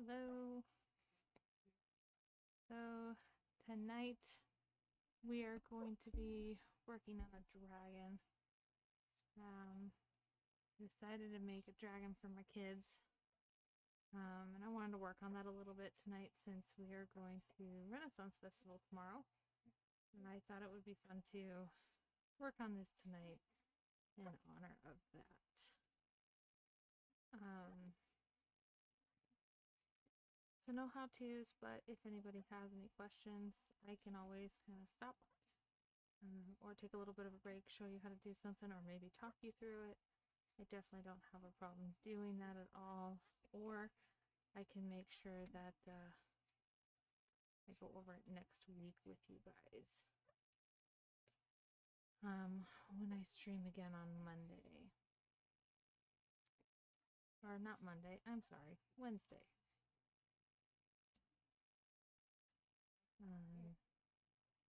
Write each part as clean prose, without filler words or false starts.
Hello. So tonight we are going to be working on a dragon. Decided to make a dragon for my kids. And I wanted to work on that a little bit tonight since we are going to Renaissance Festival tomorrow. And I thought it would be fun to work on this tonight in honor of that. So no how-tos, but if anybody has any questions, I can always kind of stop or take a little bit of a break, show you how to do something, or maybe talk you through it. I definitely don't have a problem doing that at all. Or I can make sure that I go over it next week with you guys. When I stream again on Monday. Or not Monday, I'm sorry, Wednesday.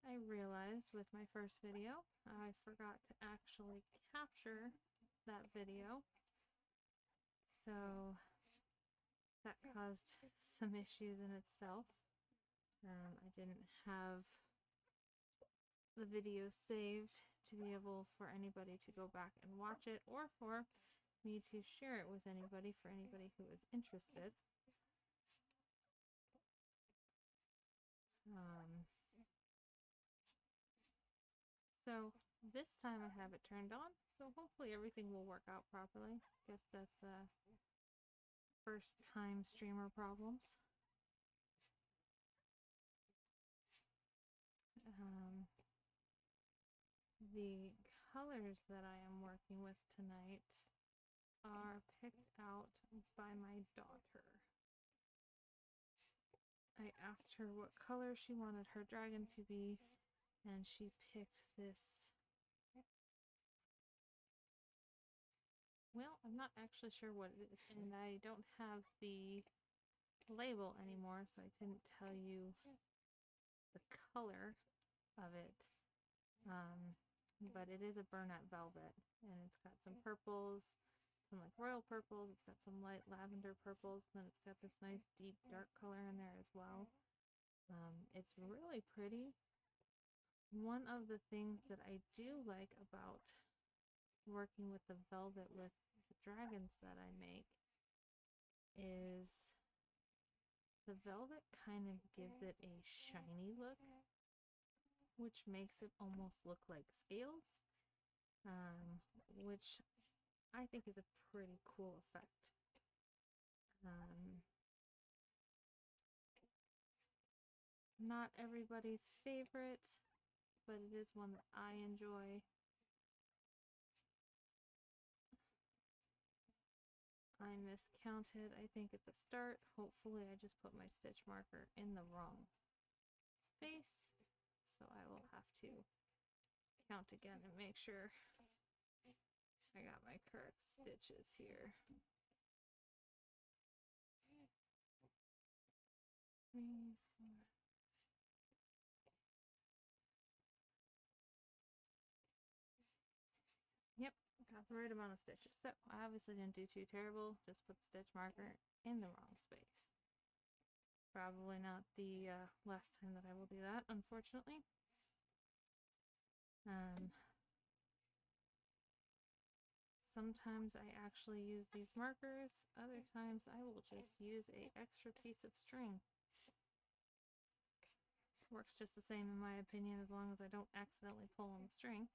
I realized with my first video, I forgot to actually capture that video. So that caused some issues in itself. I didn't have the video saved to be able for anybody to go back and watch it, or for me to share it with anybody for anybody who is interested. So this time I have it turned on, so hopefully everything will work out properly. Guess that's first time streamer problems. The colors that I am working with tonight are picked out by my daughter. I asked her what color she wanted her dragon to be, and she picked this. Well, I'm not actually sure what it is, and I don't have the label anymore, so I couldn't tell you the color of it. But it is a burnout velvet, and it's got some purples, some like royal purples, it's got some light lavender purples, and then it's got this nice deep dark color in there as well. It's really pretty. One of the things that I do like about working with the velvet with the dragons that I make is the velvet kind of gives it a shiny look, which makes it almost look like scales, which I think is a pretty cool effect. Not everybody's favorite, but it is one that I enjoy. I miscounted, I think, at the start. Hopefully I just put my stitch marker in the wrong space, so I will have to count again and make sure I got my correct stitches here. 3, 4. Yep, got the right amount of stitches. So I obviously didn't do too terrible, just put the stitch marker in the wrong space. Probably not the last time that I will do that, unfortunately. Sometimes I actually use these markers, other times I will just use a extra piece of string. Works just the same in my opinion, as long as I don't accidentally pull on the string.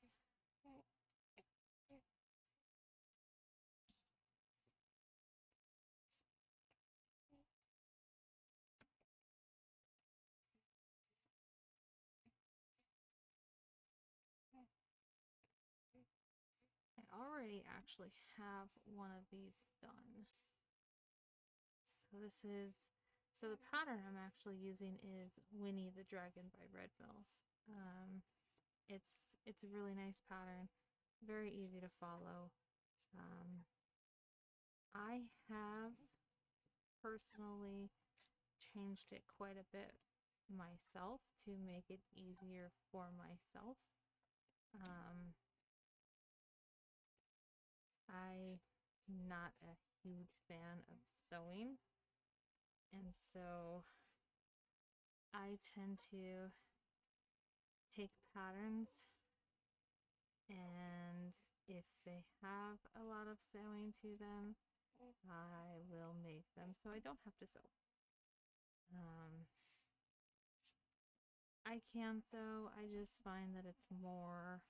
I already actually have one of these done. So the pattern I'm actually using is Winnie the Dragon by Red Mills. It's a really nice pattern, very easy to follow. I have personally changed it quite a bit myself to make it easier for myself. I'm not a huge fan of sewing, And so I tend to take patterns, and if they have a lot of sewing to them, I will make them so I don't have to sew. I can sew, I just find that it's more,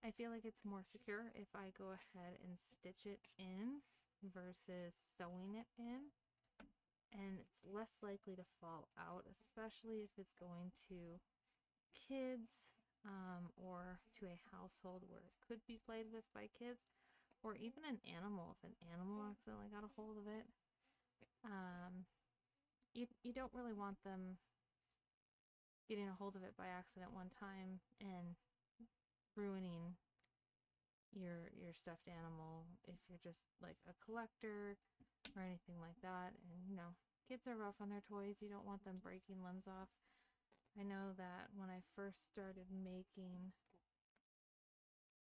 I feel like it's more secure if I go ahead and stitch it in versus sewing it in. And it's less likely to fall out, especially if it's going to kids, or to a household where it could be played with by kids, or even an animal. If an animal accidentally got a hold of it, you don't really want them getting a hold of it by accident one time and ruining your stuffed animal if you're just like a collector or anything like that. And kids are rough on their toys. You don't want them breaking limbs off. I know that when I first started making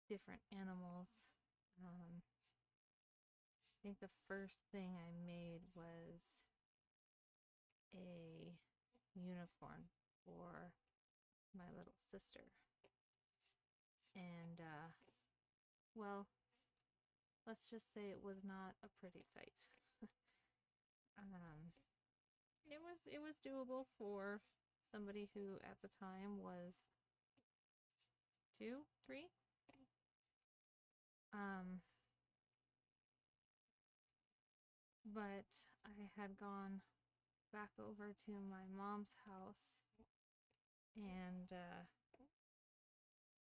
different animals, I think the first thing I made was a unicorn for my little sister. And well, let's just say it was not a pretty sight. It was doable for somebody who at the time was 2, 3. But I had gone back over to my mom's house, and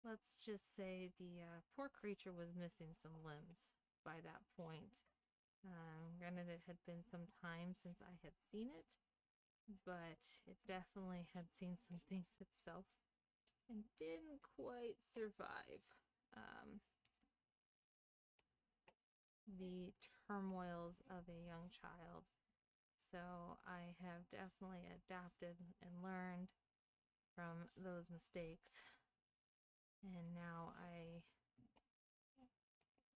let's just say the poor creature was missing some limbs by that point. Granted, it had been some time since I had seen it, but it definitely had seen some things itself and didn't quite survive the turmoils of a young child. So I have definitely adapted and learned from those mistakes. And now I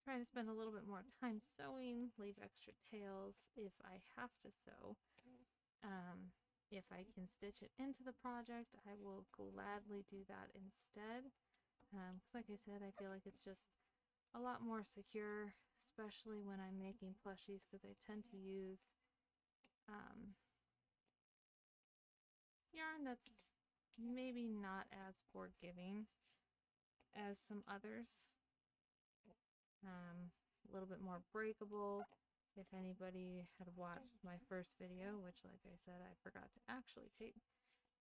try to spend a little bit more time sewing, leave extra tails if I have to sew. If I can stitch it into the project, I will gladly do that instead. Because like I said, I feel like it's just a lot more secure, especially when I'm making plushies, because I tend to use yarn that's maybe not as forgiving as some others. A little bit more breakable. If anybody had watched my first video, which like I said, I forgot to actually tape,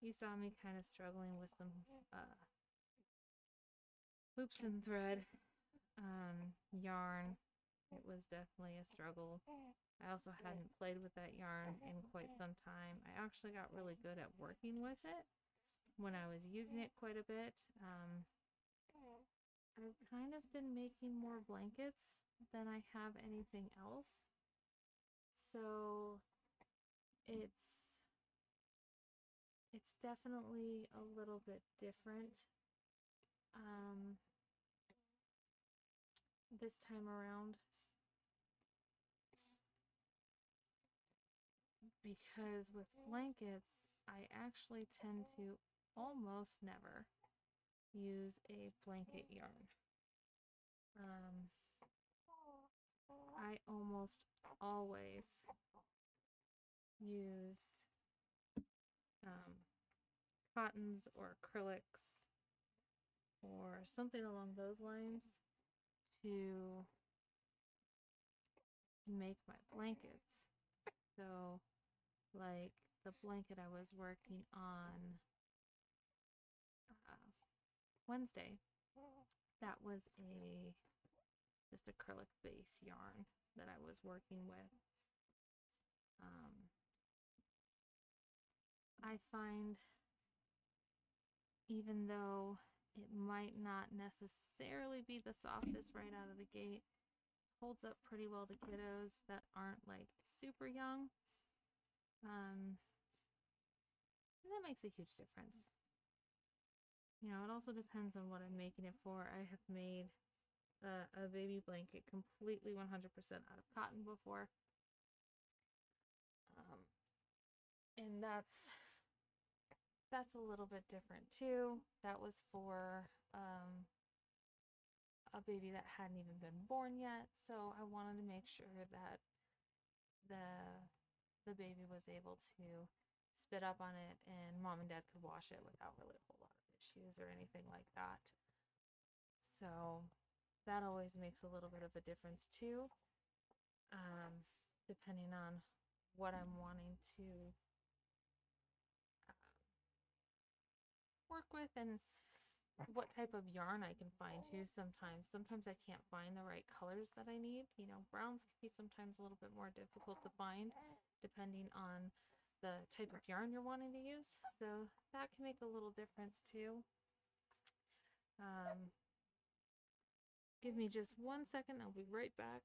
you saw me kind of struggling with some hoops and thread yarn. It was definitely a struggle. I also hadn't played with that yarn in quite some time. I actually got really good at working with it when I was using it quite a bit. I've kind of been making more blankets than I have anything else. So it's definitely a little bit different this time around, because with blankets I actually tend to almost never use a blanket yarn. I almost always use cottons or acrylics or something along those lines to make my blankets. So like the blanket I was working on Wednesday, that was a just acrylic base yarn that I was working with. I find even though it might not necessarily be the softest right out of the gate, holds up pretty well to kiddos that aren't like super young. And that makes a huge difference. It also depends on what I'm making it for. I have made a baby blanket completely 100% out of cotton before, And that's a little bit different too. That was for a baby that hadn't even been born yet, so I wanted to make sure that the baby was able to spit up on it and mom and dad could wash it without really a whole lot of issues or anything like that. So that always makes a little bit of a difference too, depending on what I'm wanting to work with and what type of yarn I can find too. Sometimes I can't find the right colors that I need. You know, browns can be sometimes a little bit more difficult to find depending on the type of yarn you're wanting to use, so that can make a little difference too. Give me just 1 second, I'll be right back.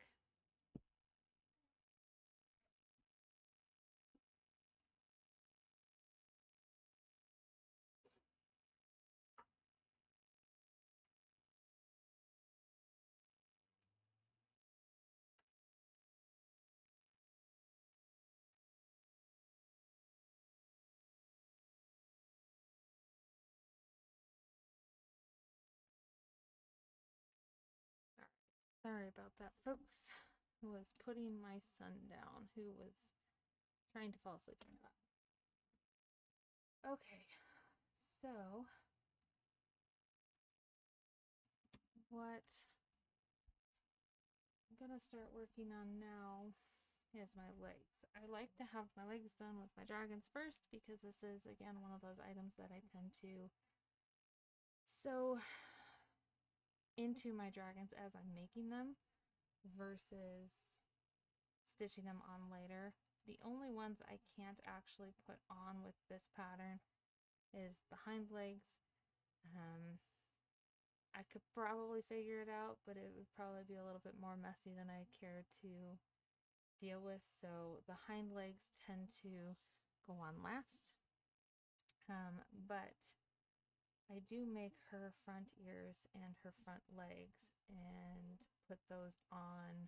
Sorry about that, folks. I was putting my son down, who was trying to fall asleep in that. Okay, so what I'm gonna start working on now is my legs. I like to have my legs done with my dragons first because this is, again, one of those items that I tend to sew into my dragons as I'm making them versus stitching them on later. The only ones I can't actually put on with this pattern is the hind legs. I could probably figure it out, but it would probably be a little bit more messy than I care to deal with. So the hind legs tend to go on last. But I do make her front ears and her front legs and put those on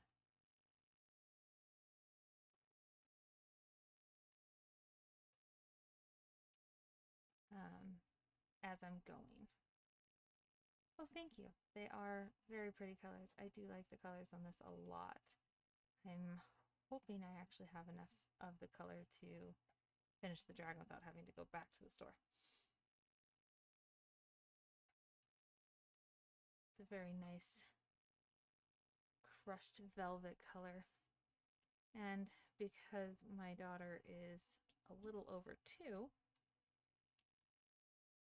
as I'm going. Oh, thank you. They are very pretty colors. I do like the colors on this a lot. I'm hoping I actually have enough of the color to finish the dragon without having to go back to the store. It's a very nice crushed velvet color. And because my daughter is a little over 2,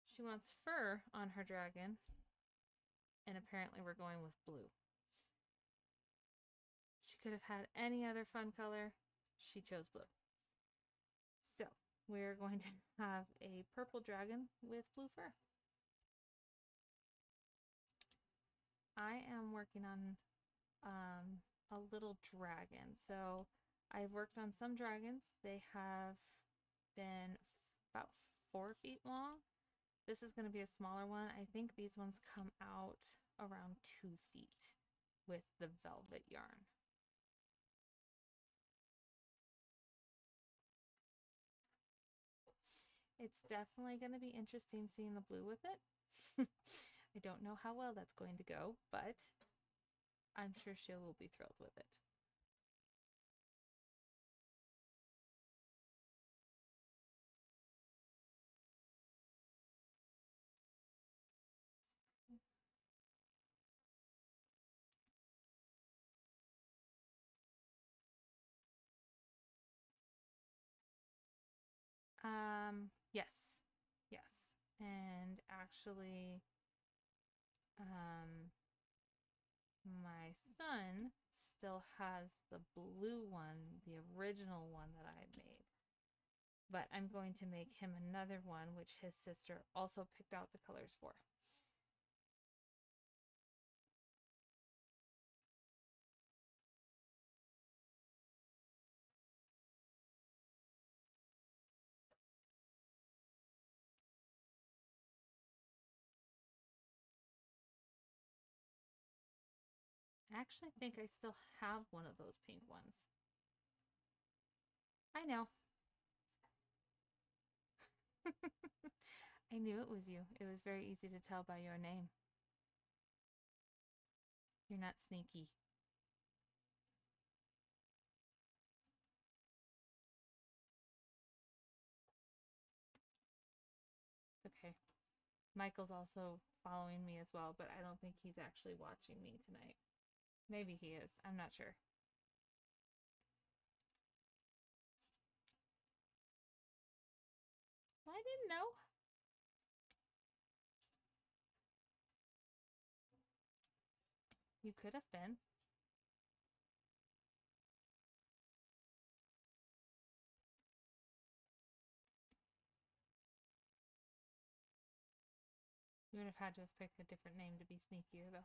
she wants fur on her dragon, and apparently we're going with blue. She could have had any other fun color. She chose blue. So we're going to have a purple dragon with blue fur. I am working on a little dragon. So I've worked on some dragons. They have been about 4 feet long. This is going to be a smaller one. I think these ones come out around 2 feet with the velvet yarn. It's definitely going to be interesting seeing the blue with it. I don't know how well that's going to go, but I'm sure she will be thrilled with it. Yes, yes. And actually, my son still has the blue one, the original one that I made. But I'm going to make him another one, which his sister also picked out the colors for. I actually think I still have one of those pink ones. I know. I knew it was you. It was very easy to tell by your name. You're not sneaky. It's okay. Michael's also following me as well, but I don't think he's actually watching me tonight. Maybe he is. I'm not sure. Well, I didn't know. You could have been. You would have had to have picked a different name to be sneakier, though.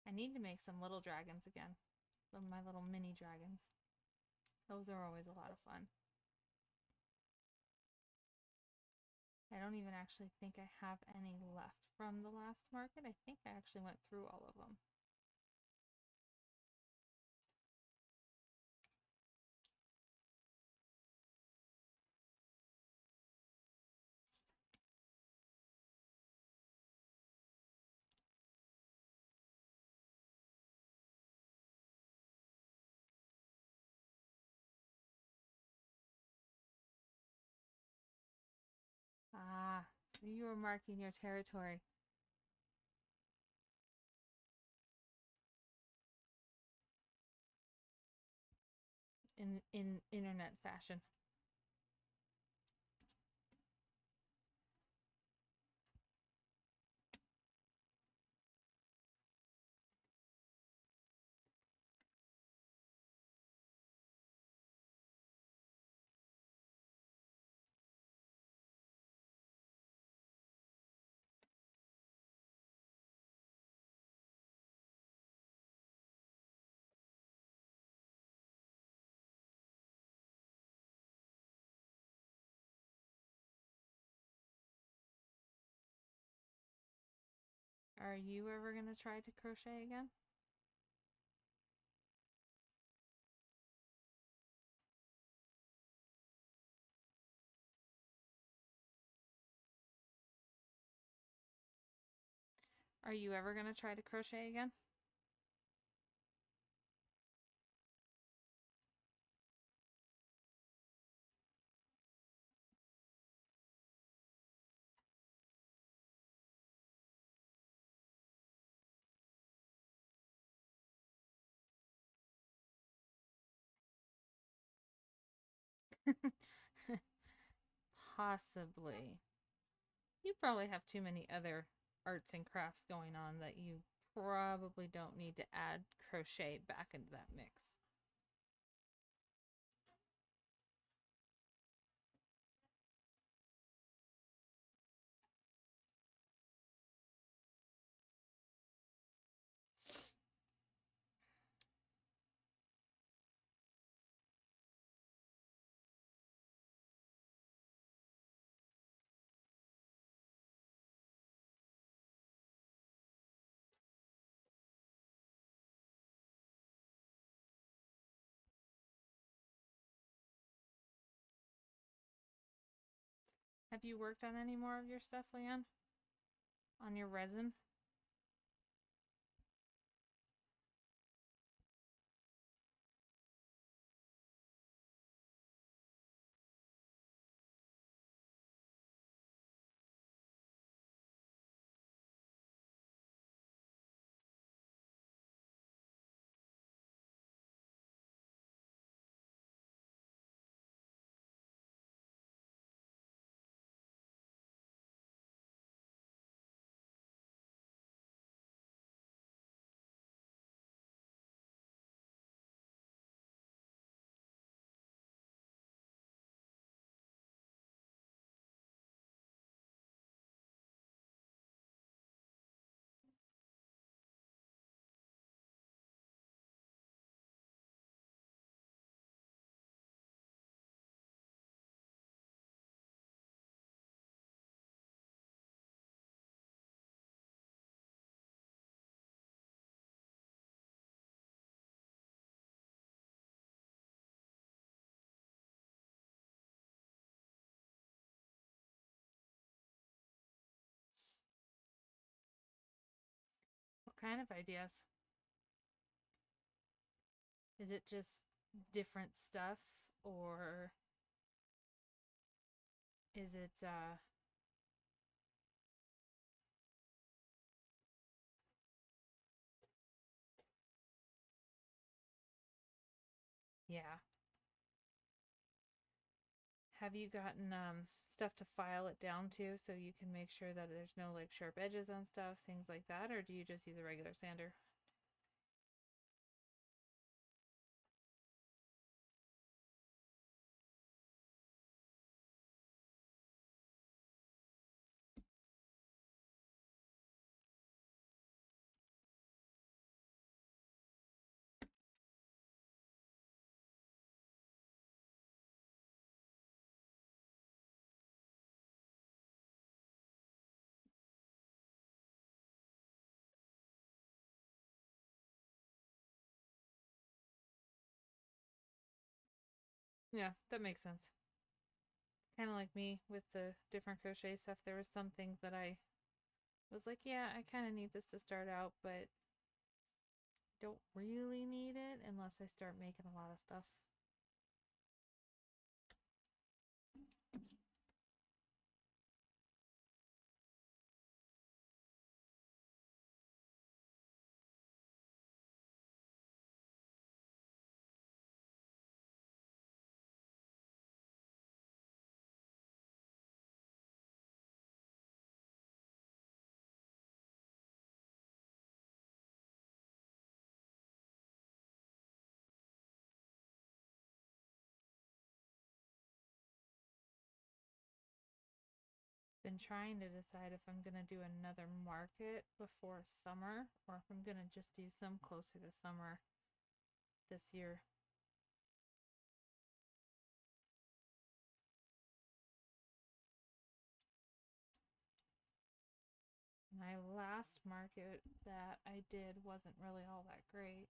I need to make some little dragons again. My little mini dragons. Those are always a lot of fun. I don't even actually think I have any left from the last market. I think I actually went through all of them. Ah, so you were marking your territory. In internet fashion. Are you ever gonna try to crochet again? Are you ever gonna try to crochet again? Possibly. You probably have too many other arts and crafts going on that you probably don't need to add crochet back into that mix. Have you worked on any more of your stuff, Leanne? On your resin? kind of ideas? Is it just different stuff, or is it yeah. Have you gotten stuff to file it down to so you can make sure that there's no like sharp edges on stuff, things like that, or do you just use a regular sander? Yeah, that makes sense. Kind of like me with the different crochet stuff. There were some things that I was like, yeah, I kind of need this to start out, but don't really need it unless I start making a lot of stuff. Been trying to decide if I'm gonna do another market before summer or if I'm gonna just do some closer to summer this year. My last market that I did wasn't really all that great.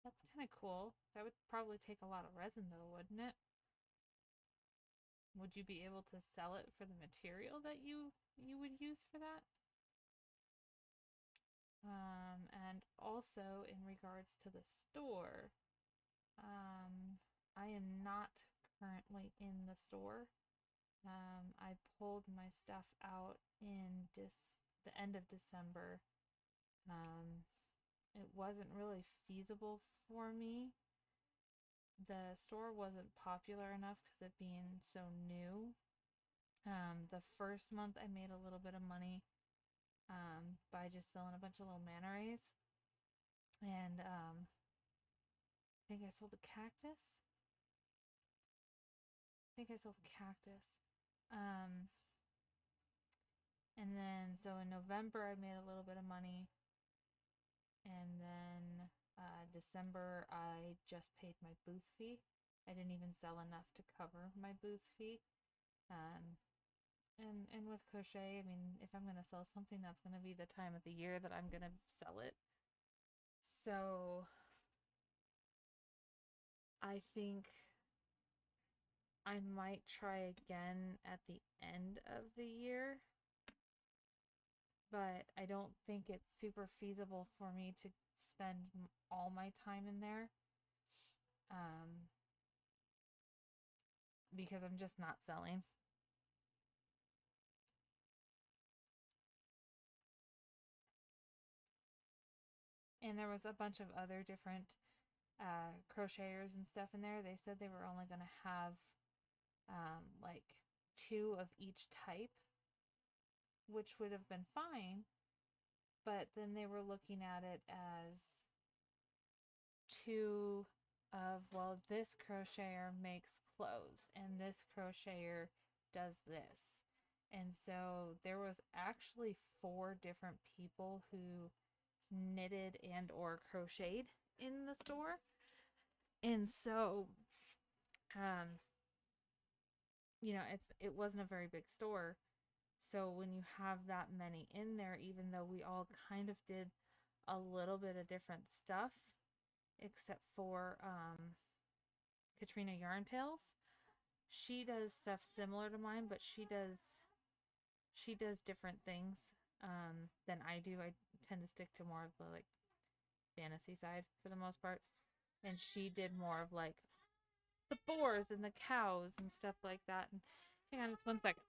That's kind of cool. That would probably take a lot of resin though, wouldn't it? Would you be able to sell it for the material that you would use for that? And also in regards to the store, I am not currently in the store. I pulled my stuff out in the end of December. It wasn't really feasible for me. The store wasn't popular enough because it being so new. The first month I made a little bit of money by just selling a bunch of little manta rays. And I think I sold a cactus. I think I sold a cactus. Um, and then, so in November, I made a little bit of money. And then December, I just paid my booth fee. I didn't even sell enough to cover my booth fee. Um, and with crochet, I mean, if I'm going to sell something, that's going to be the time of the year that I'm going to sell it. So I think I might try again at the end of the year, but I don't think it's super feasible for me to spend all my time in there um, because I'm just not selling. And there was a bunch of other different crocheters and stuff in there. They said they were only going to have like two of each type, which would have been fine. But then they were looking at it as two of, well, this crocheter makes clothes and this crocheter does this. And so there was actually four different people who knitted and or crocheted in the store. And so it wasn't a very big store. So when you have that many in there, even though we all kind of did a little bit of different stuff, except for Katrina Yarn Tales, she does stuff similar to mine, but she does different things than I do. I tend to stick to more of the like fantasy side for the most part, and she did more of like the boars and the cows and stuff like that. And hang on just one second.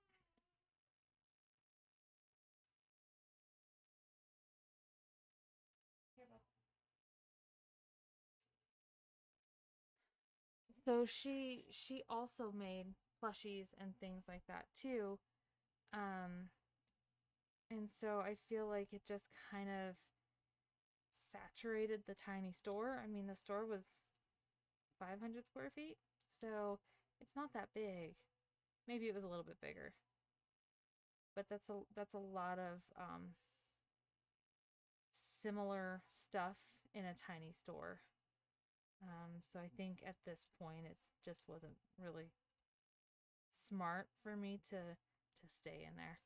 So she also made plushies and things like that too. Um, and so I feel like it just kind of saturated the tiny store. I mean, the store was 500 square feet, so it's not that big. Maybe it was a little bit bigger, but that's a lot of similar stuff in a tiny store. So I think at this point it just wasn't really smart for me to stay in there.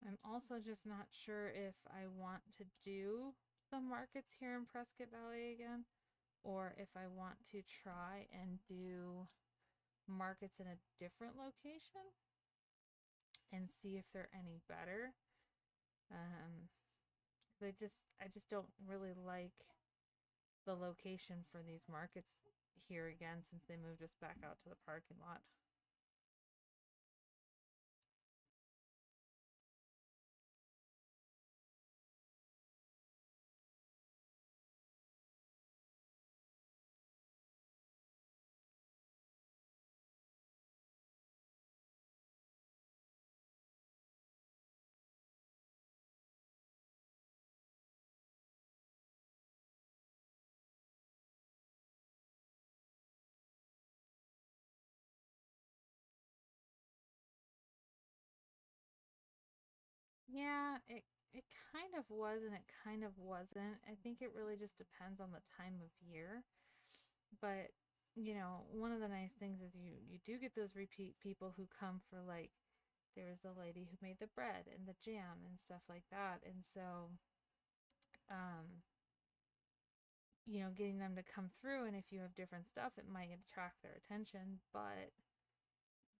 I'm also just not sure if I want to do the markets here in Prescott Valley again, or if I want to try and do markets in a different location and see if they're any better. Um, I just don't really like the location for these markets here again since they moved us back out to the parking lot. Yeah, it kind of was and it kind of wasn't. I think it really just depends on the time of year. But, one of the nice things is you do get those repeat people who come for like there was the lady who made the bread and the jam and stuff like that. And so um getting them to come through, and if you have different stuff, it might attract their attention, but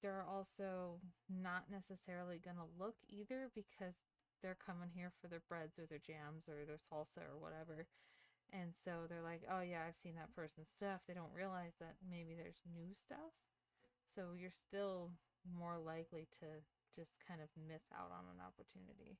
they're also not necessarily going to look either because they're coming here for their breads or their jams or their salsa or whatever. And so they're like, oh yeah, I've seen that person's stuff. They don't realize that maybe there's new stuff. So you're still more likely to just kind of miss out on an opportunity.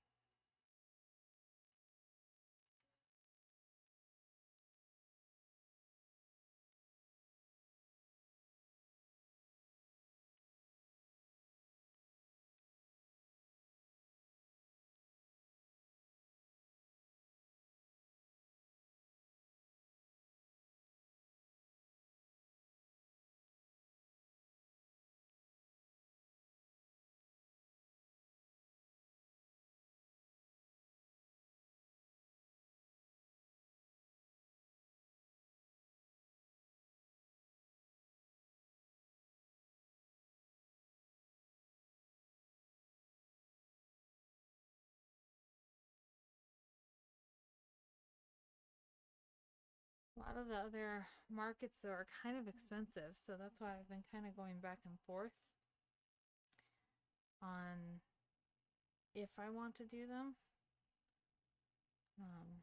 A lot of the other markets are kind of expensive, so that's why I've been kind of going back and forth on if I want to do them. Um,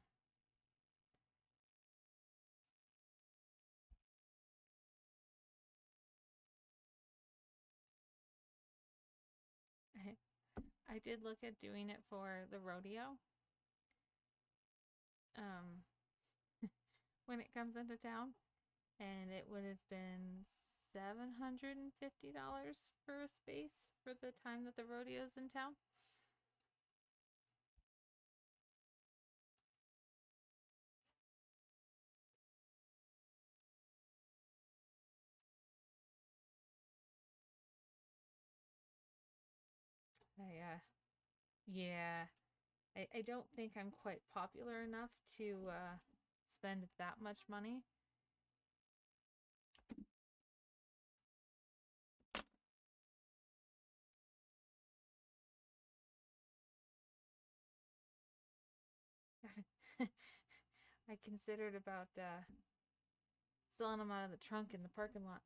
I did look at doing it for the rodeo when it comes into town, and it would have been $750 for a space for the time that the rodeo's in town. Yeah, I don't think I'm quite popular enough to spend that much money. I considered about selling them out of the trunk in the parking lot.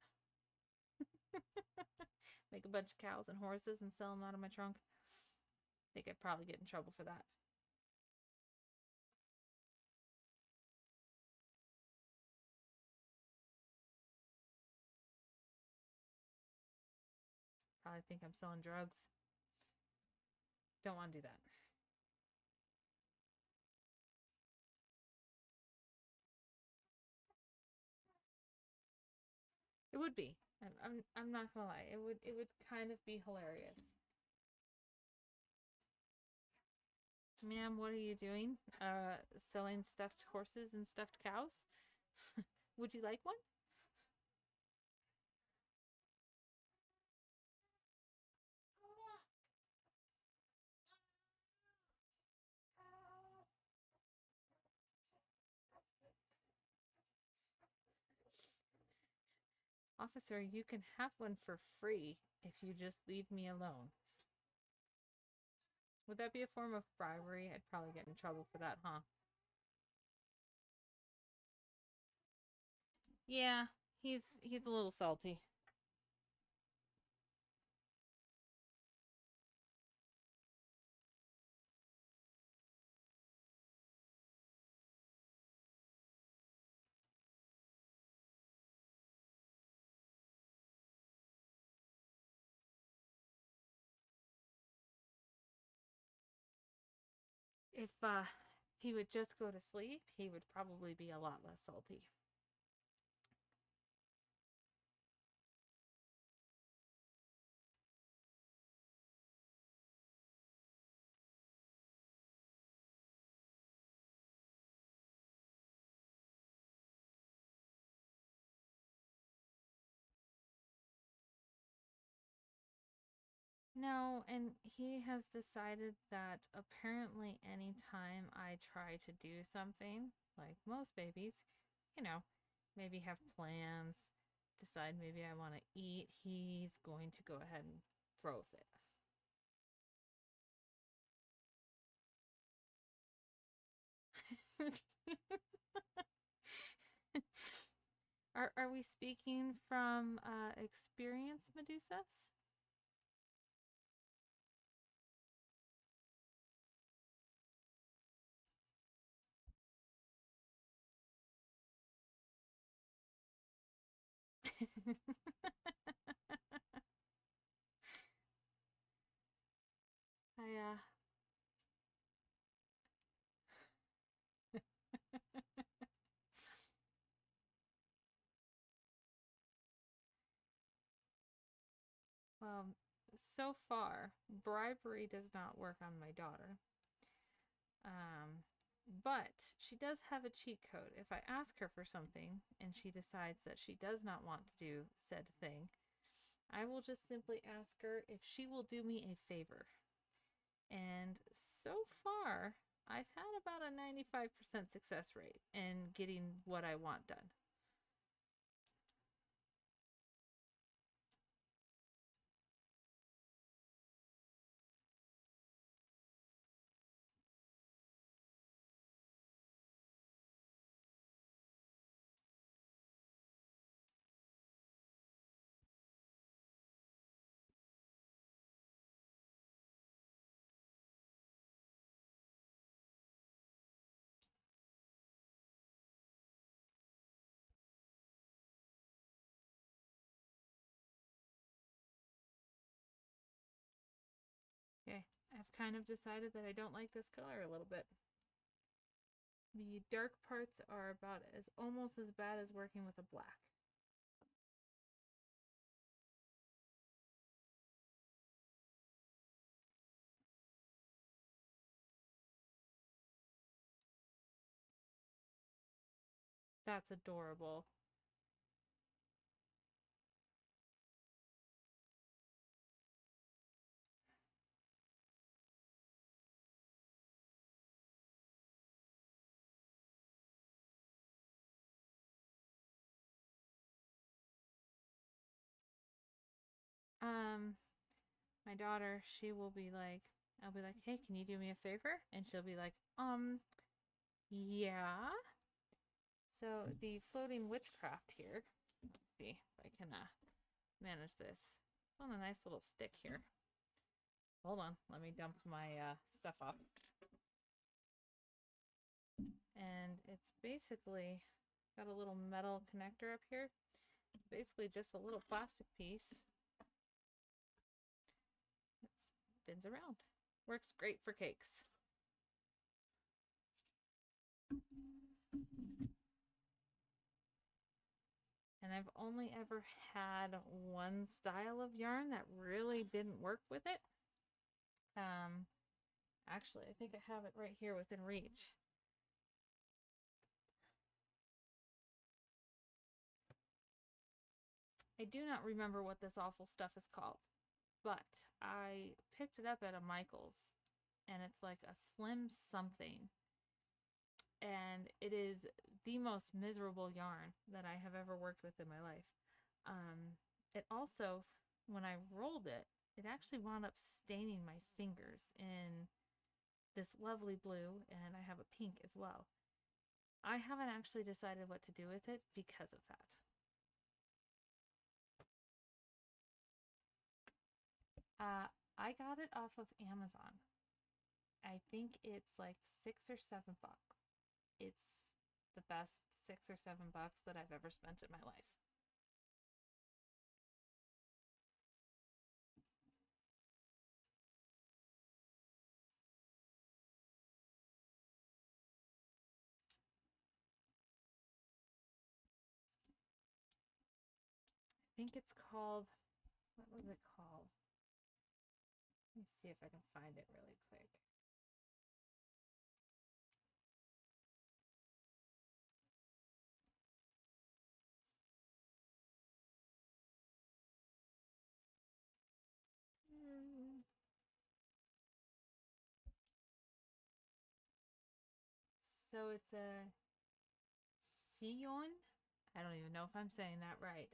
Make a bunch of cows and horses and sell them out of my trunk. I think I'd probably get in trouble for that. Probably think I'm selling drugs. Don't want to do that. It would be. I'm not gonna lie. It would kind of be hilarious. Ma'am, what are you doing? Selling stuffed horses and stuffed cows? Would you like one? Officer, you can have one for free if you just leave me alone. Would that be a form of bribery? I'd probably get in trouble for that, huh? Yeah, he's a little salty. If he would just go to sleep, he would probably be a lot less salty. No, and he has decided that apparently anytime I try to do something, like most babies, you know, maybe have plans, decide maybe I want to eat, he's going to go ahead and throw a fit. Are we speaking from experience, Medusas? I well, so far, bribery does not work on my daughter. Um, but she does have a cheat code. If I ask her for something and she decides that she does not want to do said thing, I will just simply ask her if she will do me a favor. And so far, I've had about a 95% success rate in getting what I want done. Okay, I've kind of decided that I don't like this color a little bit. The dark parts are about as almost as bad as working with a black. That's adorable. Um, my daughter, she will be like, I'll be like, hey, can you do me a favor? And she'll be like, yeah. So the floating witchcraft here, let's see if I can manage this. It's on a nice little stick here. Hold on, let me dump my stuff off. And it's basically got a little metal connector up here. It's basically just a little plastic piece. It spins around. Works great for cakes. And I've only ever had one style of yarn that really didn't work with it. Actually, I think I have it right here within reach. I do not remember what this awful stuff is called, but I picked it up at a Michael's, and it's like a slim something. And it is the most miserable yarn that I have ever worked with in my life. It also, when I rolled it, it actually wound up staining my fingers in this lovely blue, and I have a pink as well. I haven't actually decided what to do with it because of that. I got it off of Amazon. I think it's like $6 or $7. It's the best $6 or $7 that I've ever spent in my life. I think it's called, what was it called? Let me see if I can find it really quick. So it's a Sion. I don't even know if I'm saying that right.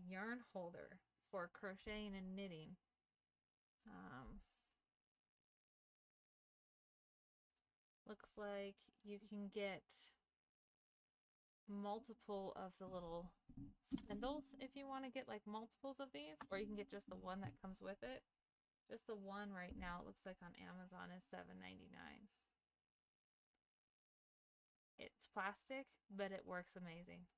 Yarn holder for crocheting and knitting. Looks like you can get multiple of the little spindles if you want to get like multiples of these, or you can get just the one that comes with it. Just the one right now, it looks like on Amazon is $7.99. It's plastic, but it works amazing.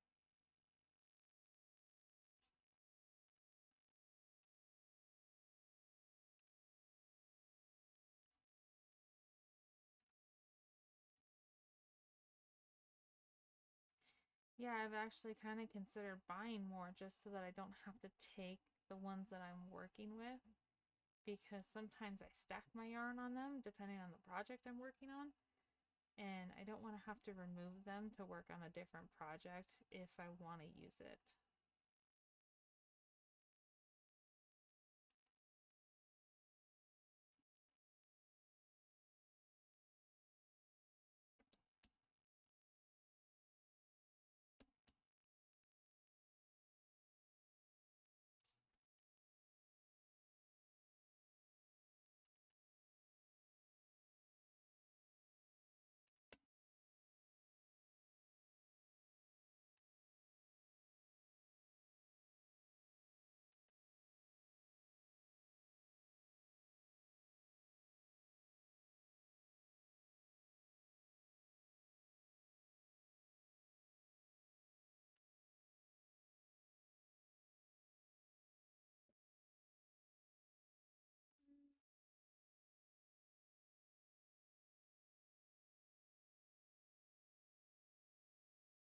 Yeah, I've actually kind of considered buying more just so that I don't have to take the ones that I'm working with, because sometimes I stack my yarn on them depending on the project I'm working on, and I don't want to have to remove them to work on a different project if I want to use it.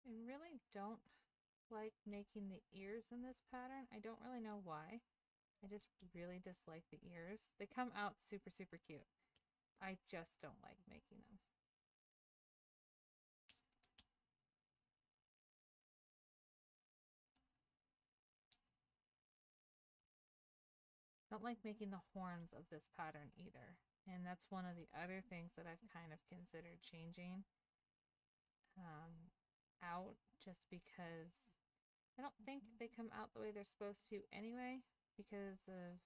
I really don't like making the ears in this pattern. I don't really know why. I just really dislike the ears. They come out super, super cute. I just don't like making them. don't like making the horns of this pattern either. And that's one of the other things that I've kind of considered changing out, just because I don't think they come out the way they're supposed to anyway, because of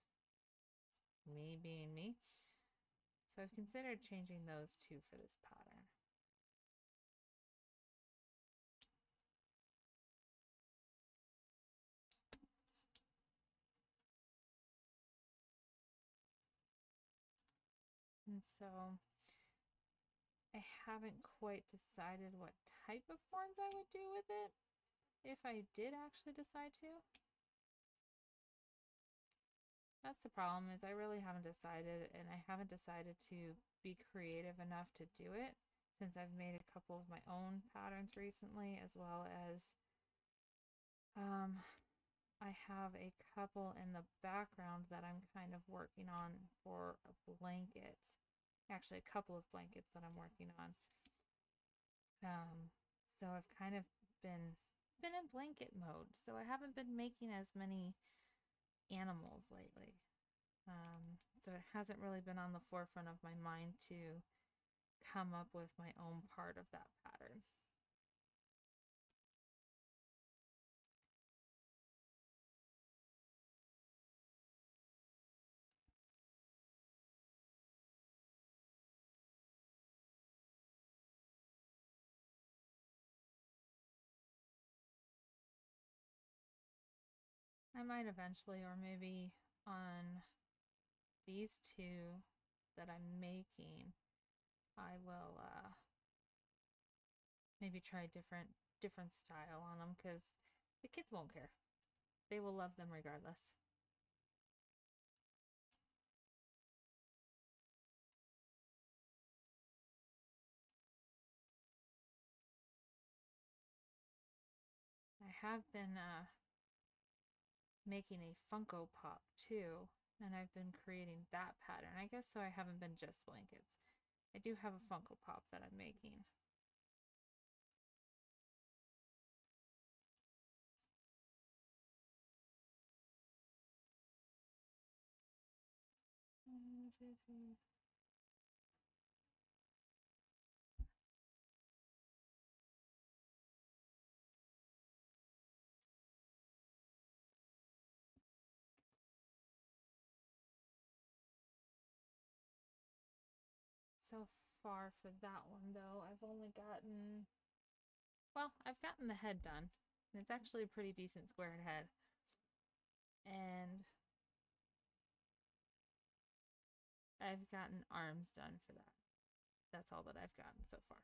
me being me. So I've considered changing those two for this pattern. And so I haven't quite decided what type of horns I would do with it, if I did actually decide to. That's the problem, is I really haven't decided, and I haven't decided to be creative enough to do it, since I've made a couple of my own patterns recently, as well as I have a couple in the background that I'm kind of working on for a blanket. Actually, a couple of blankets that I'm working on. So I've kind of been in blanket mode, so I haven't been making as many animals lately. So it hasn't really been on the forefront of my mind to come up with my own part of that pattern. I might eventually, or maybe on these two that I'm making, I will maybe try different style on them, because the kids won't care. They will love them regardless. I have been making a Funko Pop too, and I've been creating that pattern. I guess so I haven't been just blankets. I do have a Funko Pop that I'm making. So far for that one though, I've only gotten, well, I've gotten the head done. And it's actually a pretty decent squared head. And I've gotten arms done for that. That's all that I've gotten so far.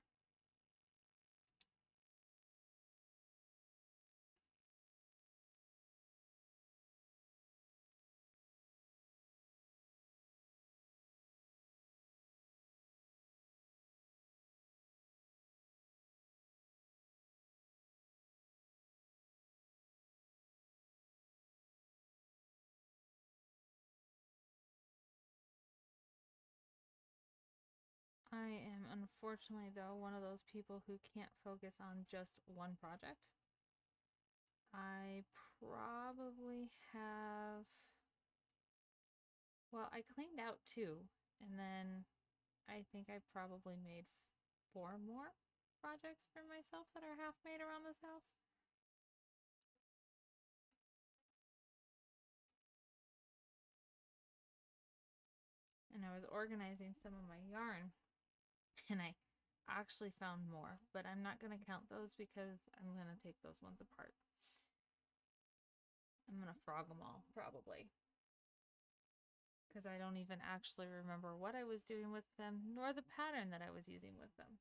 I am unfortunately, though, one of those people who can't focus on just one project. I probably have, well, I cleaned out two, and then I think I probably made four more projects for myself that are half made around this house. And I was organizing some of my yarn, and I actually found more, but I'm not going to count those because I'm going to take those ones apart. I'm going to frog them all, probably. Because I don't even actually remember what I was doing with them, nor the pattern that I was using with them.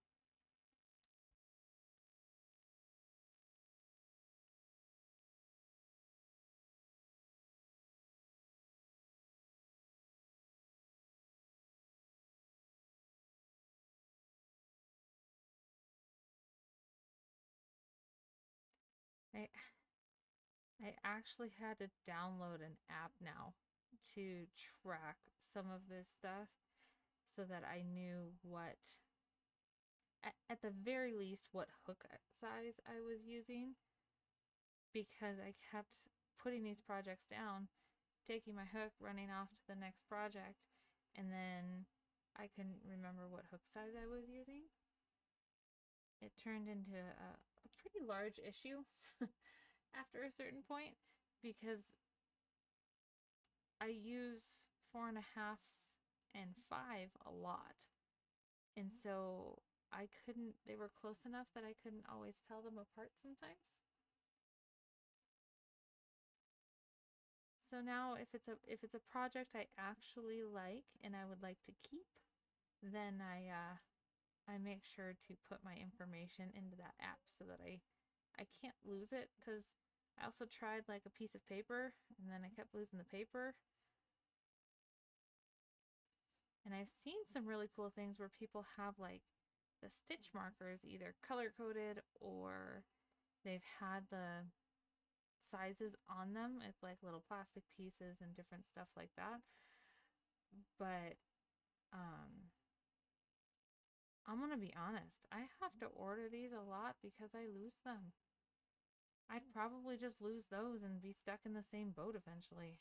I I actually had to download an app now to track some of this stuff so that I knew what, at the very least, what hook size I was using, because I kept putting these projects down taking my hook, running off to the next project, and then I couldn't remember what hook size I was using. It turned into a pretty large issue after a certain point because I use 4.5s and 5 a lot. And so I couldn't, they were close enough that I couldn't always tell them apart sometimes. So now if it's a project I actually like and I would like to keep, then I make sure to put my information into that app so that I can't lose it, because I also tried like a piece of paper and then I kept losing the paper. And I've seen some really cool things where people have like the stitch markers either color coded or they've had the sizes on them. It's like little plastic pieces and different stuff like that. But I'm gonna be honest, I have to order these a lot because I lose them. I'd probably just lose those and be stuck in the same boat eventually.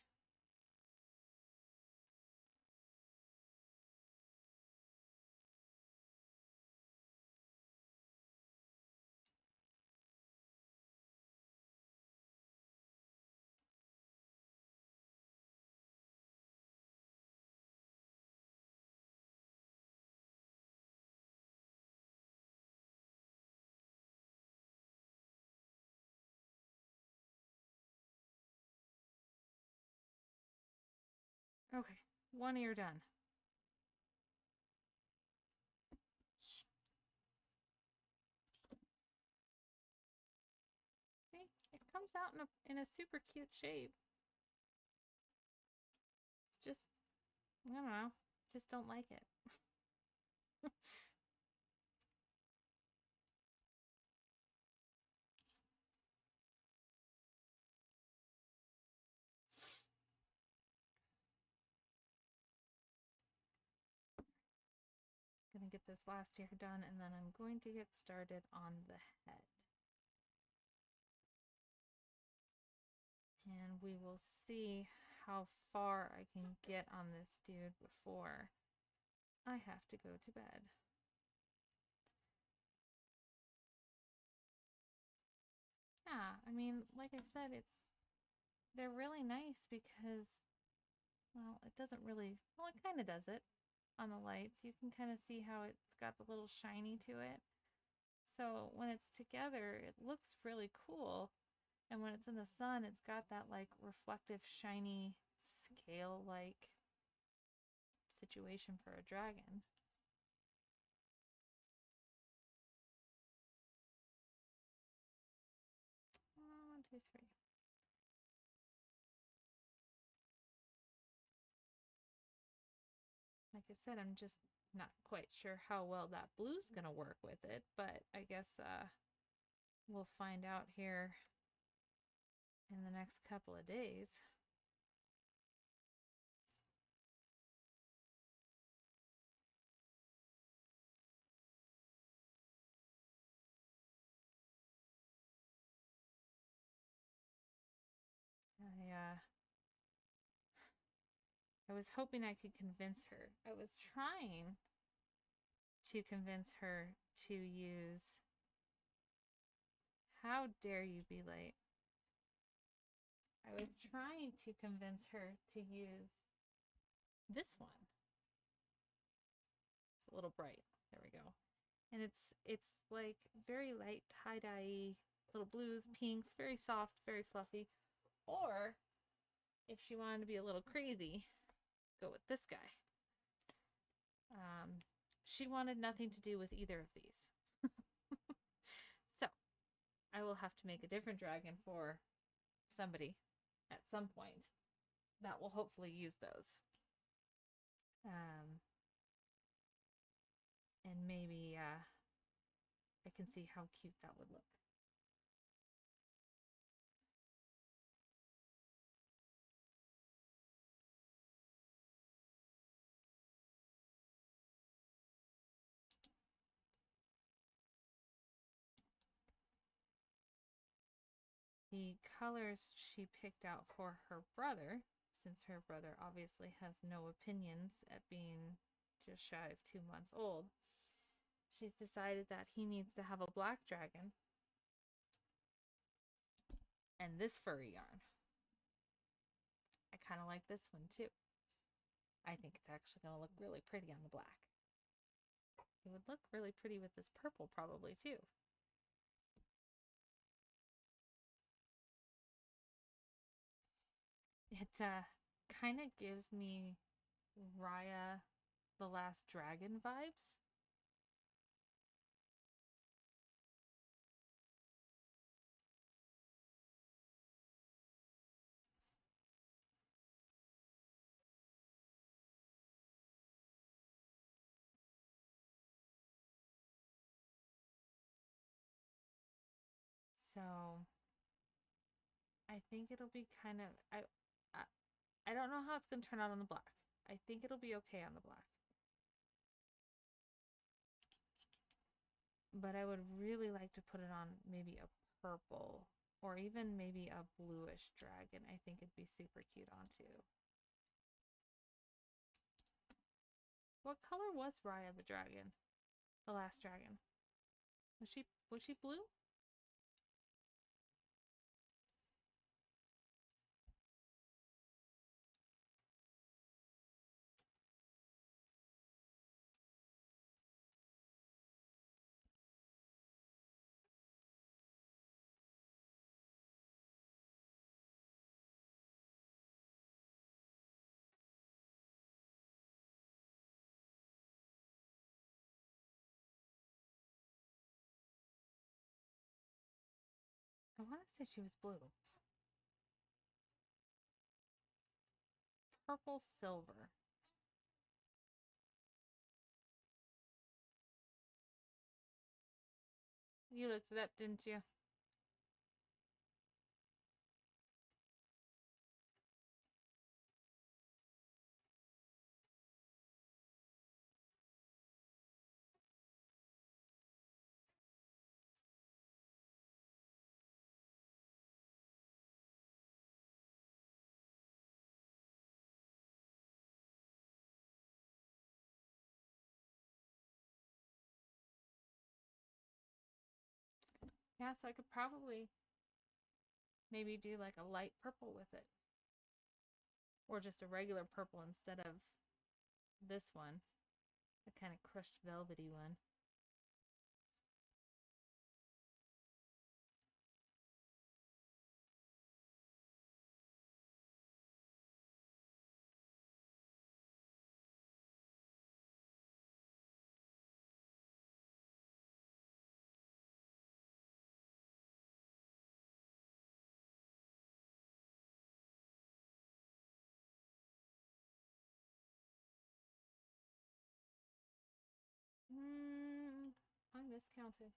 Okay, one ear done. See, it comes out in a super cute shape. It's just, I don't know, just don't like it. Gonna get this last ear done and then I'm going to get started on the head. And we will see how far I can get on this dude before I have to go to bed. Yeah, I mean, like I said, they're really nice because, well, it doesn't really, well, it kind of does it on the lights. You can kind of see how it's got the little shiny to it. So when it's together, it looks really cool. And when it's in the sun, it's got that like reflective, shiny, scale like situation for a dragon. 1, 2, 3. Like I said, I'm just not quite sure how well that blue's gonna work with it, but I guess we'll find out here in the next couple of days. I was hoping I could convince her. I was trying to convince her to use How Dare You Be Late. I was trying to convince her to use this one. It's a little bright. There we go. And it's like very light tie-dye, little blues, pinks, very soft, very fluffy. Or if she wanted to be a little crazy, go with this guy. She wanted nothing to do with either of these. So I will have to make a different dragon for somebody at some point that will hopefully use those. And maybe I can see how cute that would look. The colors she picked out for her brother, since her brother obviously has no opinions at being just shy of 2 months old, she's decided that he needs to have a black dragon and this furry yarn. I kind of like this one too. I think it's actually going to look really pretty on the black. It would look really pretty with this purple probably too. It kind of gives me Raya the Last Dragon vibes. So I think it'll be kind of I I don't know how it's gonna turn out on the black. I think it'll be okay on the black. But I would really like to put it on maybe a purple or even maybe a bluish dragon. I think it'd be super cute on too. What color was Raya the dragon? The last dragon. Was she blue? I want to say she was blue. Purple silver. You looked it up, didn't you? Yeah, so I could probably maybe do like a light purple with it. Or just a regular purple instead of this one. The kind of crushed velvety one. I miscounted.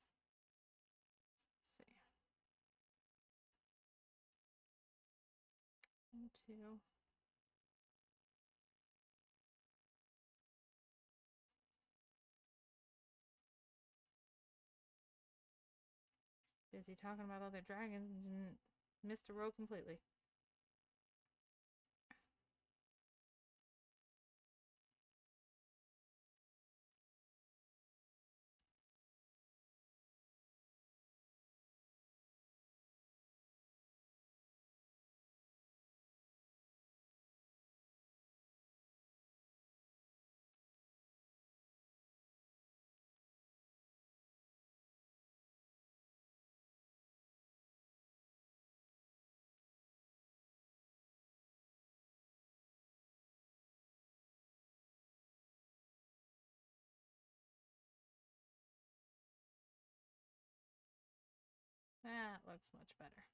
Let's see. 1, 2. Busy talking about other dragons and missed a row completely. That looks much better.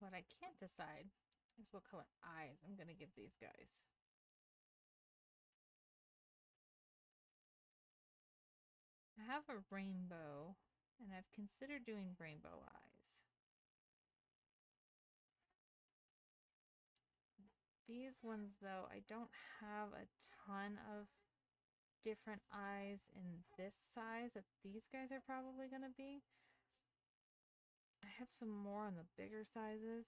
What I can't decide is what color eyes I'm going to give these guys. I have a rainbow, and I've considered doing rainbow eyes. These ones, though, I don't have a ton of different eyes in this size that these guys are probably going to be. I have some more on the bigger sizes.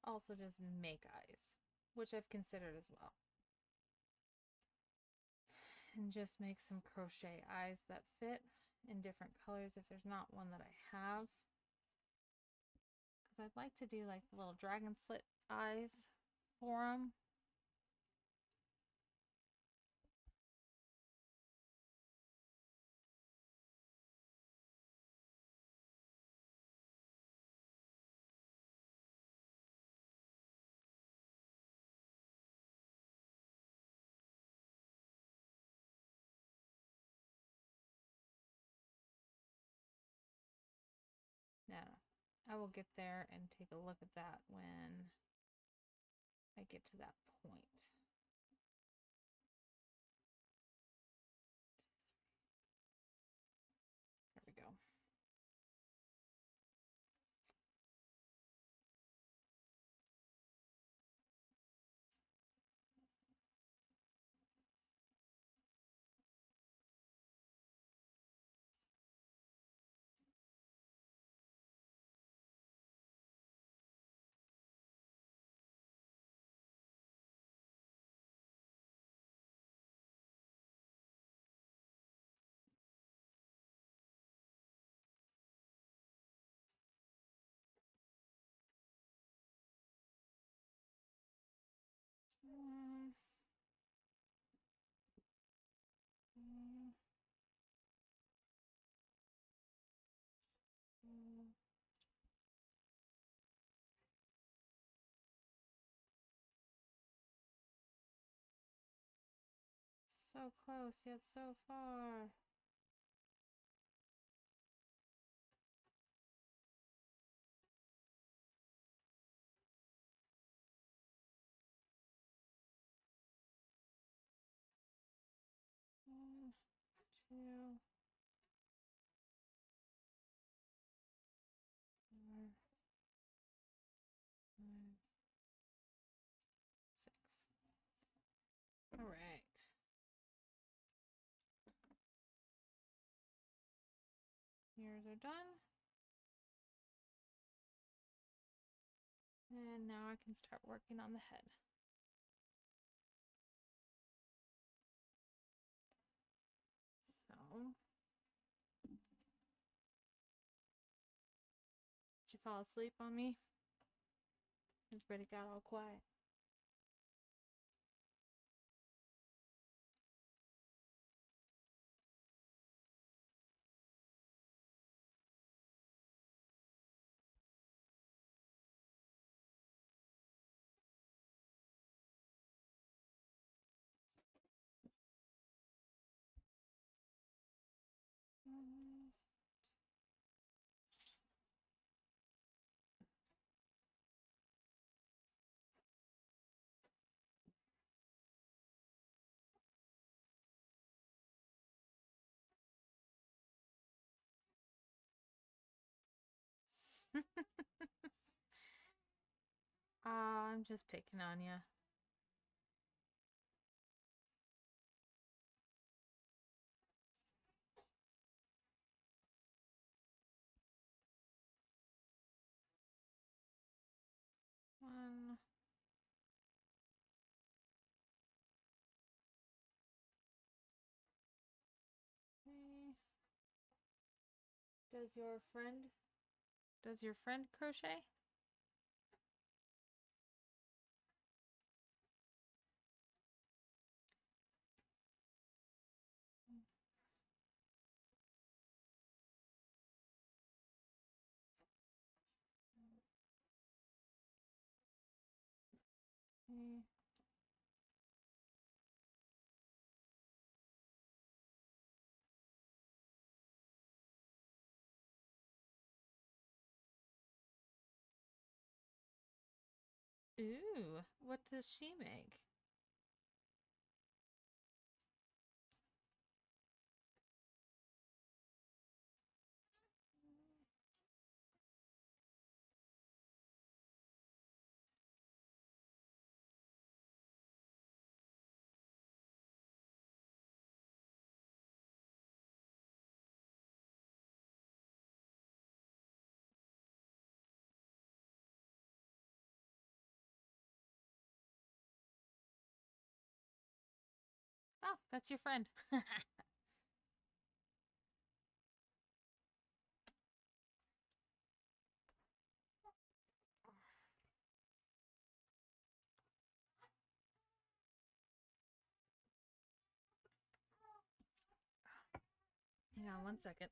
Also just make eyes, which I've considered as well. And just make some crochet eyes that fit in different colors if there's not one that I have. Because I'd like to do like little dragon slit eyes for them. Now, I will get there and take a look at that when I get to that point. There we go. Um, mm, mm. So close, yet so far. One, two, 4, 5, 6. All right. Ears are done. And now I can start working on the head. So, did you fall asleep on me? Everybody got all quiet. I'm just picking on you. One, Does your friend crochet? Mm. Ooh, what does she make? Oh, that's your friend. Hang on 1 second.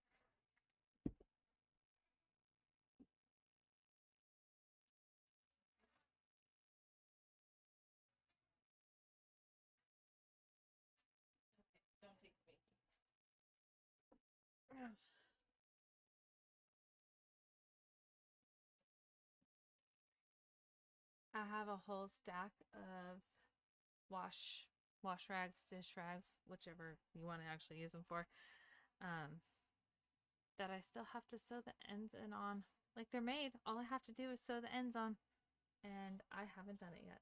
Don't take the bait. I have a whole stack of wash rags, dish rags, whichever you want to actually use them for. Um, that I still have to sew the ends in on. Like they're made. All I have to do is sew the ends on, and I haven't done it yet.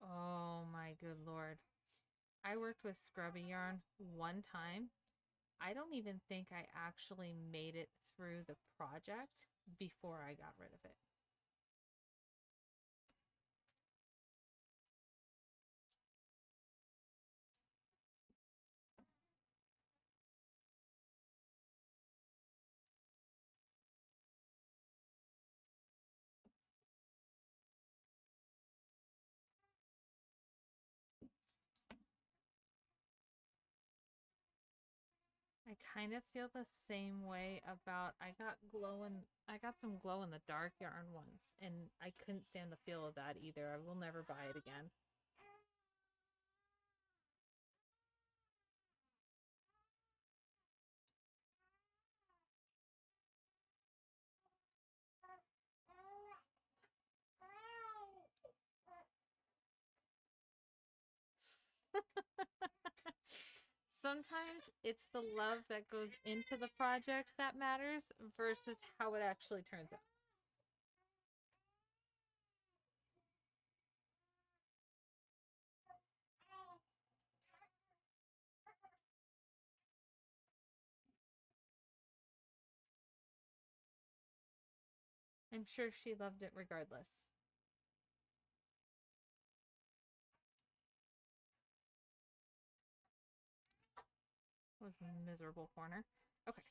Oh my good lord. I worked with scrubby yarn one time. I don't even think I actually made it through the project before I got rid of it. I kind of feel the same way about I got some glow in the dark yarn once and I couldn't stand the feel of that either. I will never buy it again. Sometimes it's the love that goes into the project that matters versus how it actually turns out. I'm sure she loved it regardless. It was a miserable corner. Okay.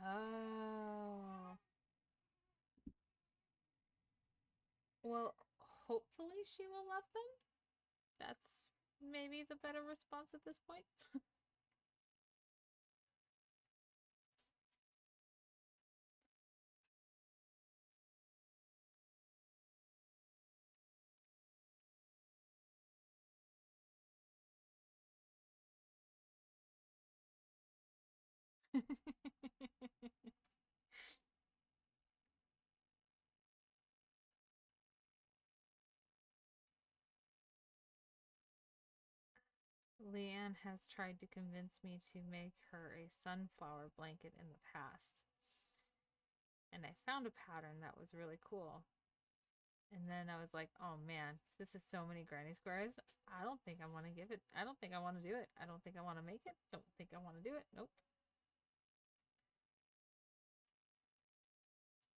Oh. Well, hopefully she will love them. That's maybe the better response at this point. Leanne has tried to convince me to make her a sunflower blanket in the past. And I found a pattern that was really cool. And then I was like, oh man, this is so many granny squares. I don't think I want to give it. I don't think I want to do it. I don't think I want to make it. Don't think I want to do it. Nope.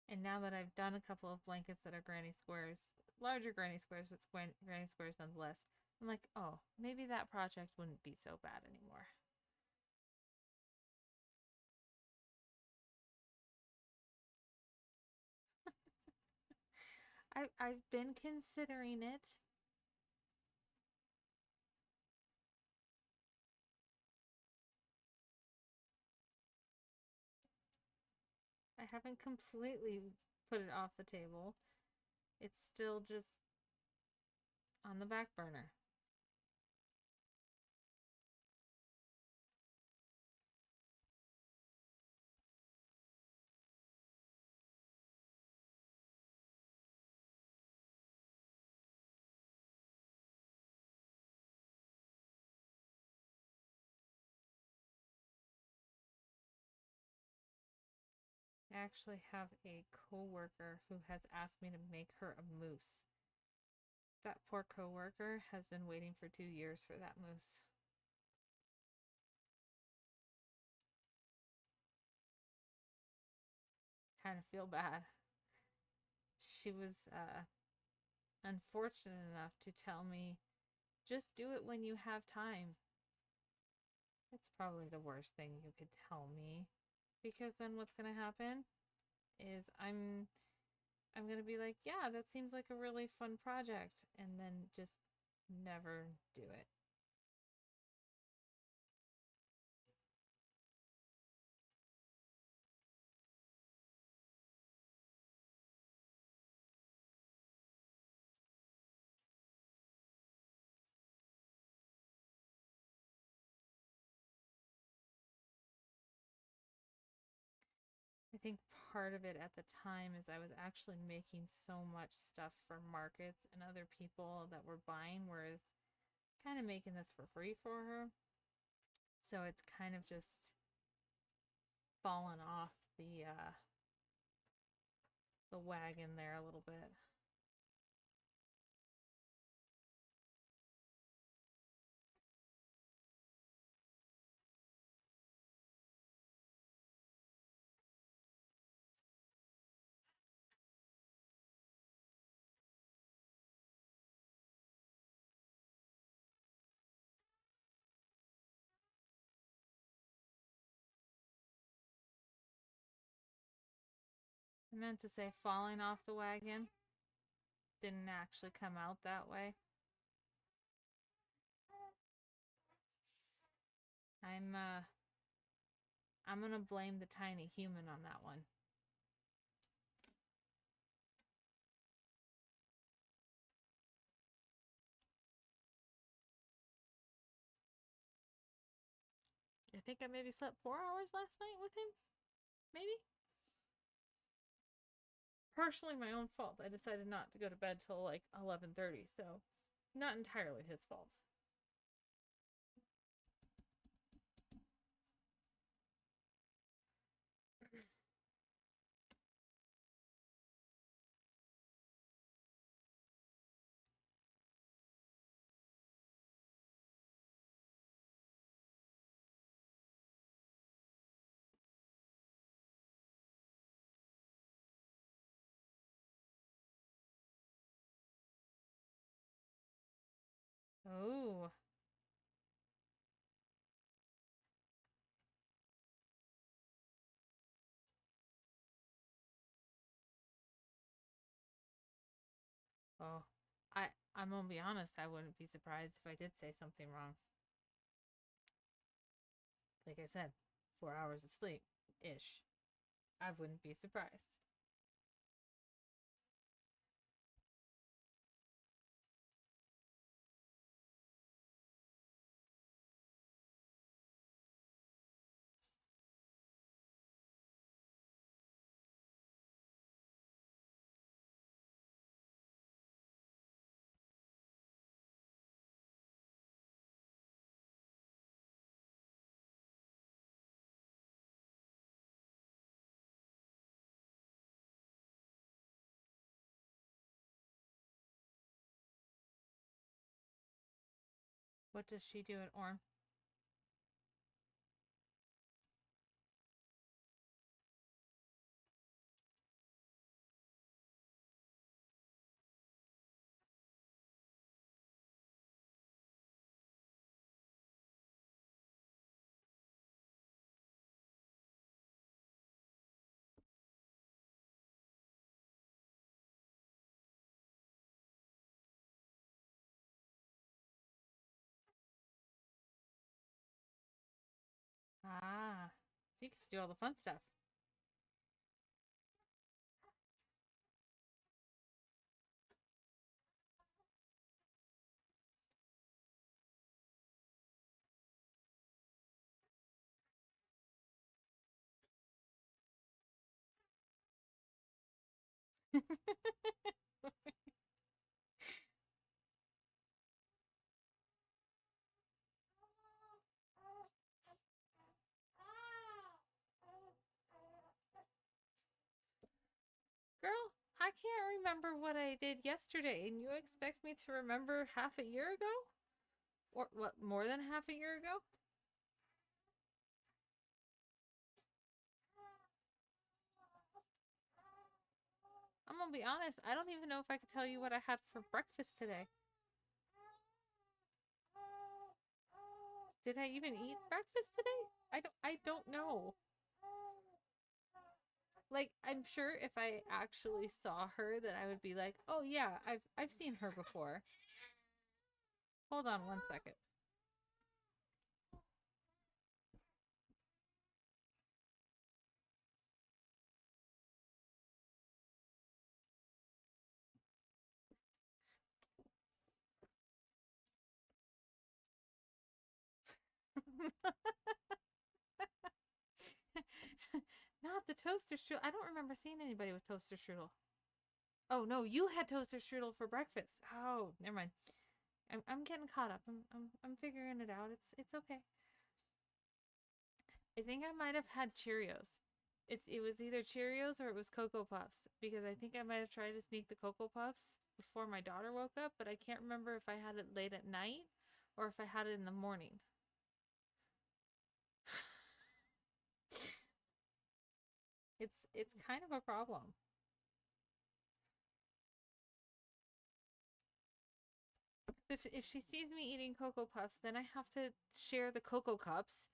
And now that I've done a couple of blankets that are granny squares, larger granny squares, but granny squares nonetheless, I'm like, oh, maybe that project wouldn't be so bad anymore. I've been considering it. I haven't completely put it off the table. It's still just on the back burner. I actually have a coworker who has asked me to make her a moose. That poor coworker has been waiting for 2 years for that moose. Kind of feel bad. She was unfortunate enough to tell me, just do it when you have time. It's probably the worst thing you could tell me. Because then what's going to happen is I'm going to be like, yeah, that seems like a really fun project, and then just never do it. I think part of it at the time is I was actually making so much stuff for markets and other people that were buying, whereas kind of making this for free for her. So it's kind of just fallen off the wagon there a little bit. I meant to say falling off the wagon. Didn't actually come out that way. I'm uh I'm gonna blame the tiny human on that one. I think I maybe slept 4 hours last night with him. Maybe. Partially my own fault. I decided not to go to bed till like 11:30, so not entirely his fault. Oh, oh, I'm gonna be honest. I wouldn't be surprised if I did say something wrong. Like I said, 4 hours of sleep, ish. I wouldn't be surprised. What does she do at Orm? Ah, so you get to do all the fun stuff. Girl, I can't remember what I did yesterday, and you expect me to remember half a year ago? Or what, more than half a year ago? I'm gonna be honest, I don't even know if I could tell you what I had for breakfast today. Did I even eat breakfast today? I don't know. Like, I'm sure if I actually saw her that I would be like, "Oh yeah, I've seen her before." Hold on one second. Not the toaster strudel. I don't remember seeing anybody with toaster strudel. Oh no, you had toaster strudel for breakfast. Oh, never mind. I'm getting caught up. I'm figuring it out. It's okay. I think I might have had Cheerios. It was either Cheerios or it was Cocoa Puffs because I think I might have tried to sneak the Cocoa Puffs before my daughter woke up, but I can't remember if I had it late at night or if I had it in the morning. It's kind of a problem. If she sees me eating Cocoa Puffs, then I have to share the Cocoa Cups,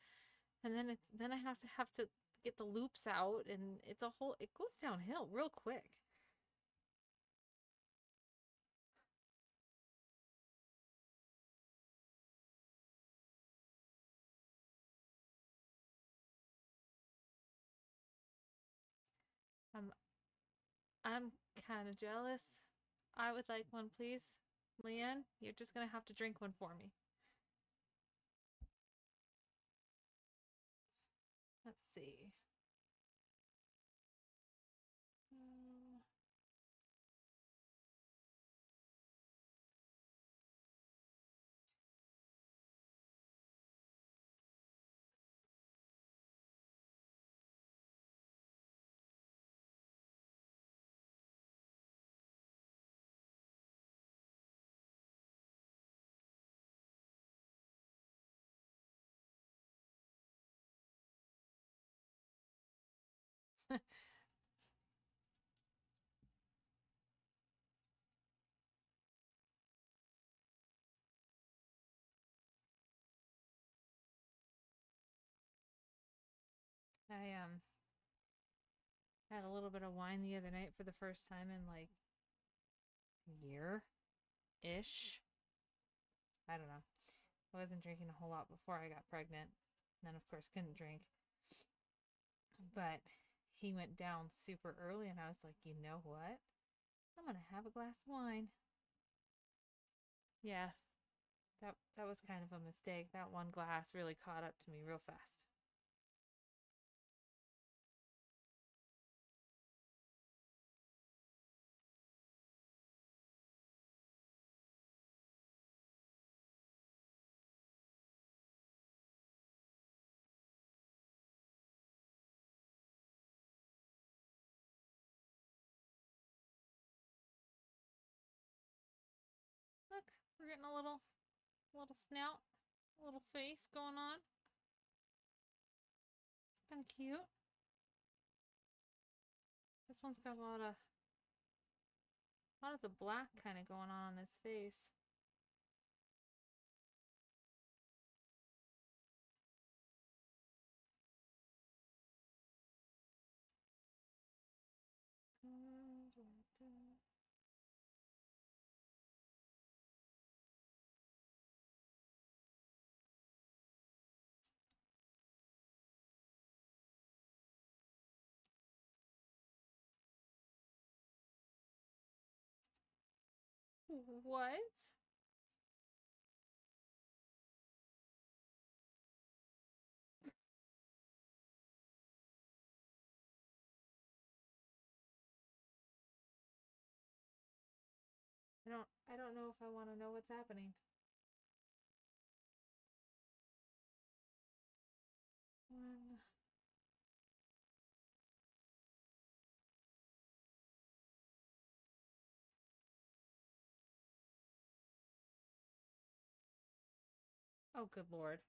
and then I have to get the loops out, and it goes downhill real quick. I'm I'm kind of jealous. I would like one, please. Leanne, you're just gonna have to drink one for me. Let's see. Mm. I had a little bit of wine the other night for the first time in like a year ish. I don't know. I wasn't drinking a whole lot before I got pregnant. And then of course couldn't drink. But he went down super early and I was like, "You know what? I'm going to have a glass of wine." Yeah, that was kind of a mistake. That one glass really caught up to me real fast. Look, we're getting a little Little snout, little face going on. It's kind of cute. This one's got a lot of the black kind of going on his face. What? I don't know if I want to know what's happening. One. Oh, good lord.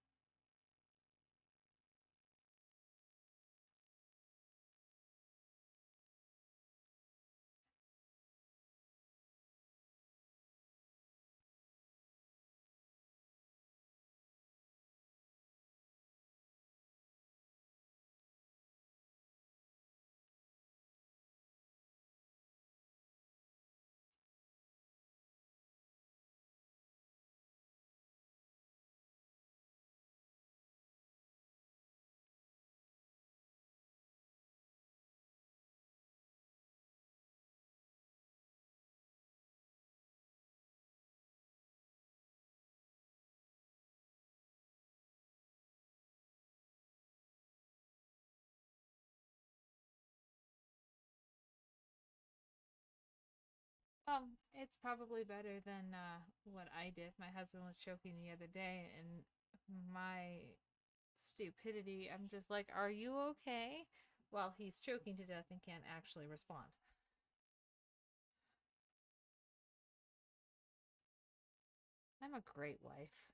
It's probably better than what I did. My husband was choking the other day, and my stupidity, I'm just like, "Are you okay?" While he's choking to death and can't actually respond. I'm a great wife.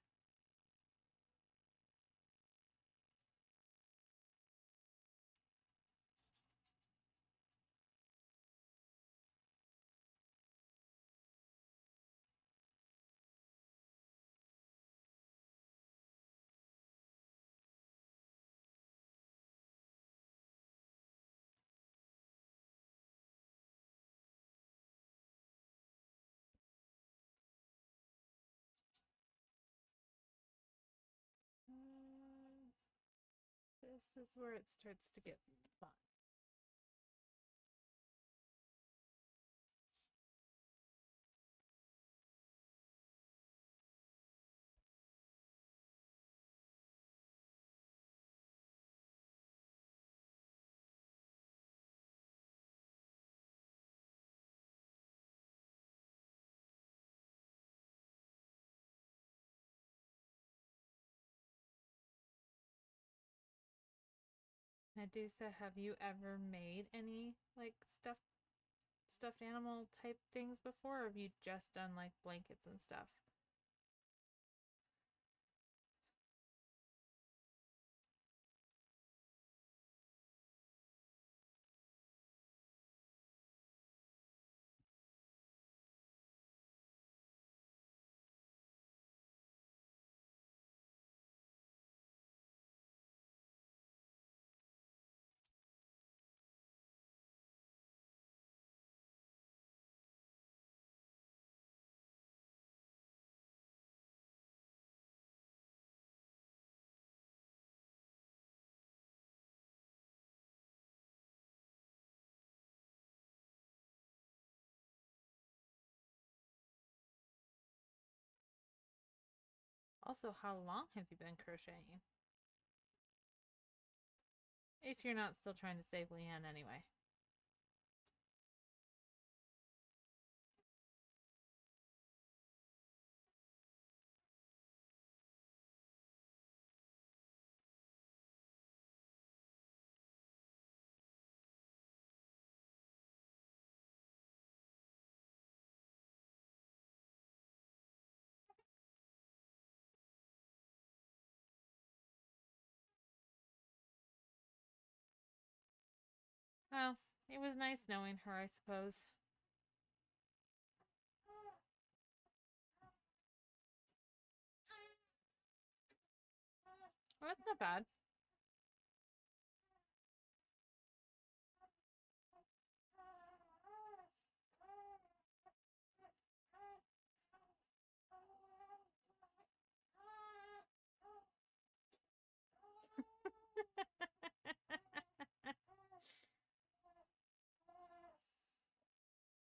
Um, this is where it starts to get fun. Medusa, have you ever made any like stuffed animal type things before, or have you just done like blankets and stuff? Also, how long have you been crocheting? If you're not still trying to save Leanne anyway. Well, it was nice knowing her, I suppose. Well, that's not bad.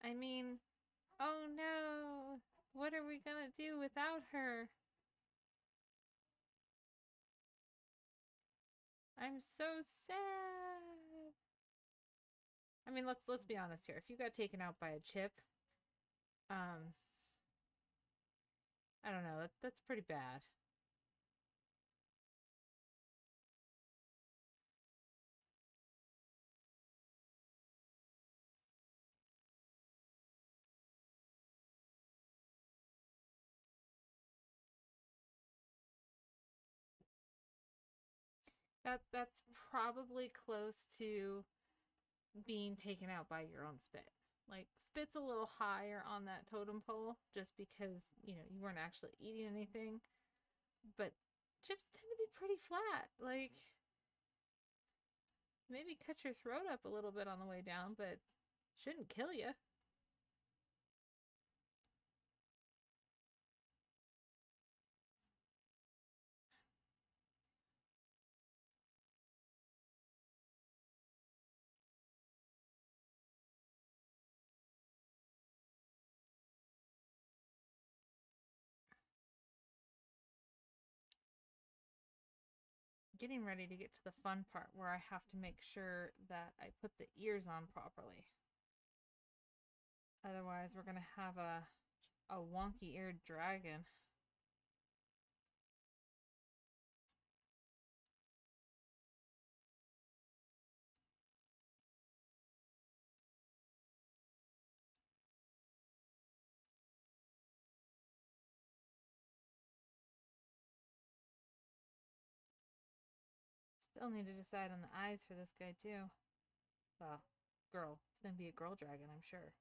I mean, oh no, what are we gonna do without her? I'm so sad. I mean, let's be honest here. If you got taken out by a chip, um, I don't know. That's pretty bad. That's probably close to being taken out by your own spit. Like spit's a little higher on that totem pole just because, you weren't actually eating anything, but chips tend to be pretty flat. Like maybe cut your throat up a little bit on the way down, but shouldn't kill you. Getting ready to get to the fun part where I have to make sure that I put the ears on properly. Otherwise, we're going to have a wonky eared dragon. Still need to decide on the eyes for this guy, too. Well, girl. It's going to be a girl dragon, I'm sure.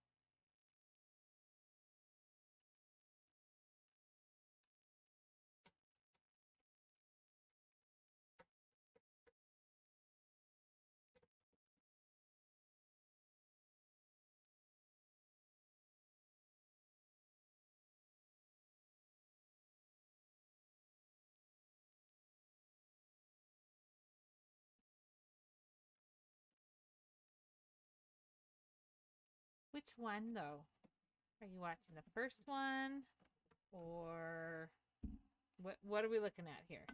Which one, though? Are you watching the first one? Or what are we looking at here?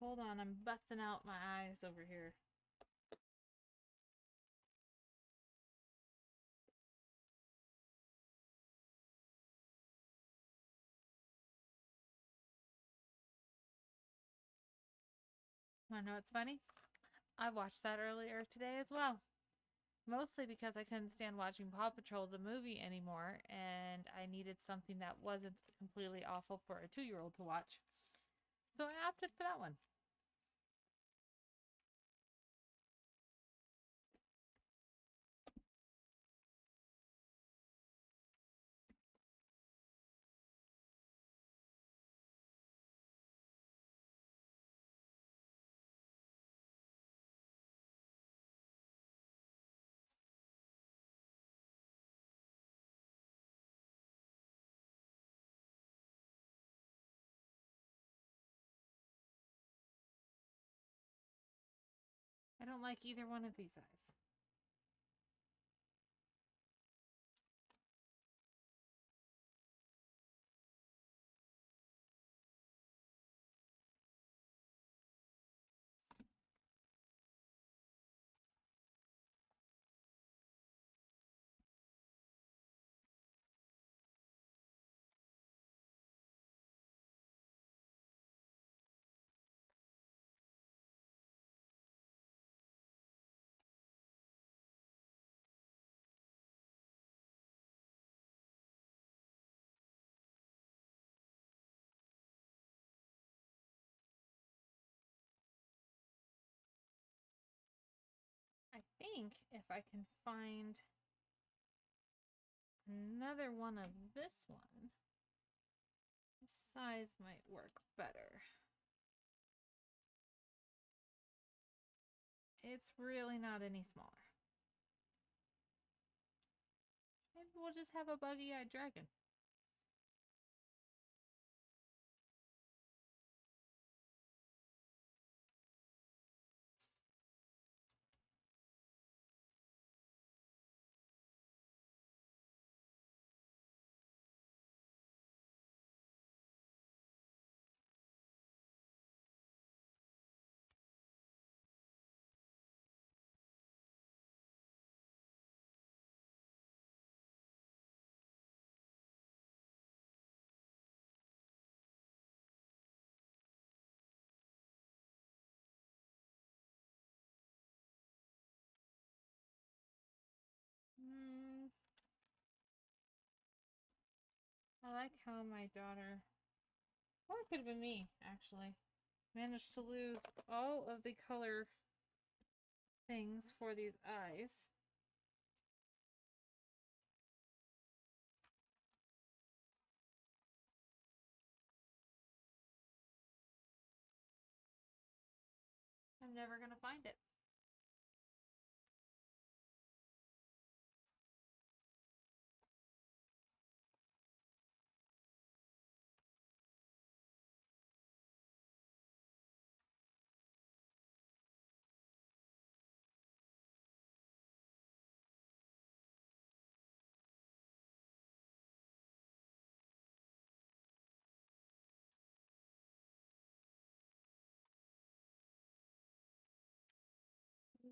Hold on, I'm busting out my eyes over here. Wanna know what's funny? I watched that earlier today as well. Mostly because I couldn't stand watching Paw Patrol the movie anymore, and I needed something that wasn't completely awful for a 2-year-old to watch. So I opted for that one. I don't like either one of these eyes. think if I can find another one of this one, the size might work better. It's really not any smaller. Maybe we'll just have a buggy-eyed dragon. I like how my daughter, or it could have been me actually, managed to lose all of the color things for these eyes. I'm never gonna find it.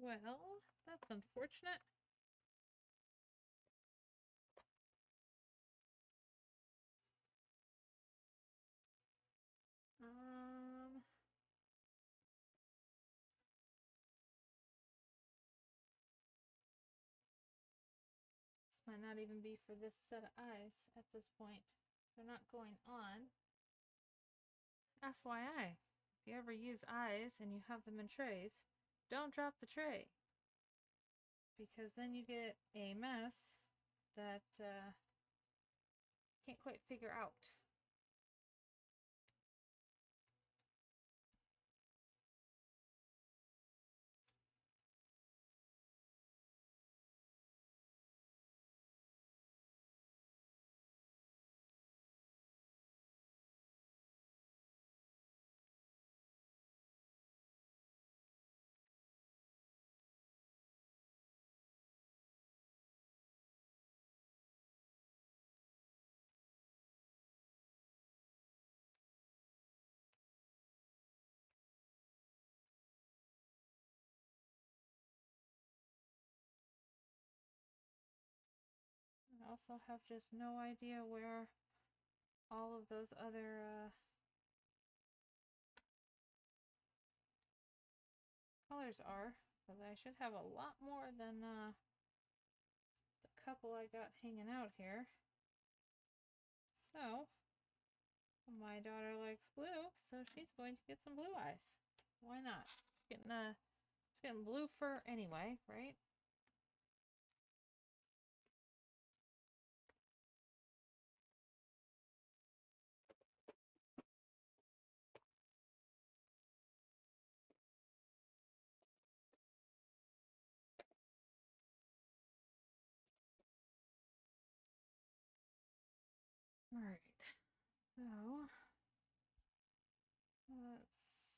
Well, that's unfortunate. This might not even be for this set of eyes at this point. They're not going on. FYI, if you ever use eyes and you have them in trays, don't drop the tray. Because then you get a mess that can't quite figure out. I also have just no idea where all of those other colors are, because I should have a lot more than the couple I got hanging out here. So, my daughter likes blue, so she's going to get some blue eyes. Why not? It's getting blue fur anyway, right? Alright, so let's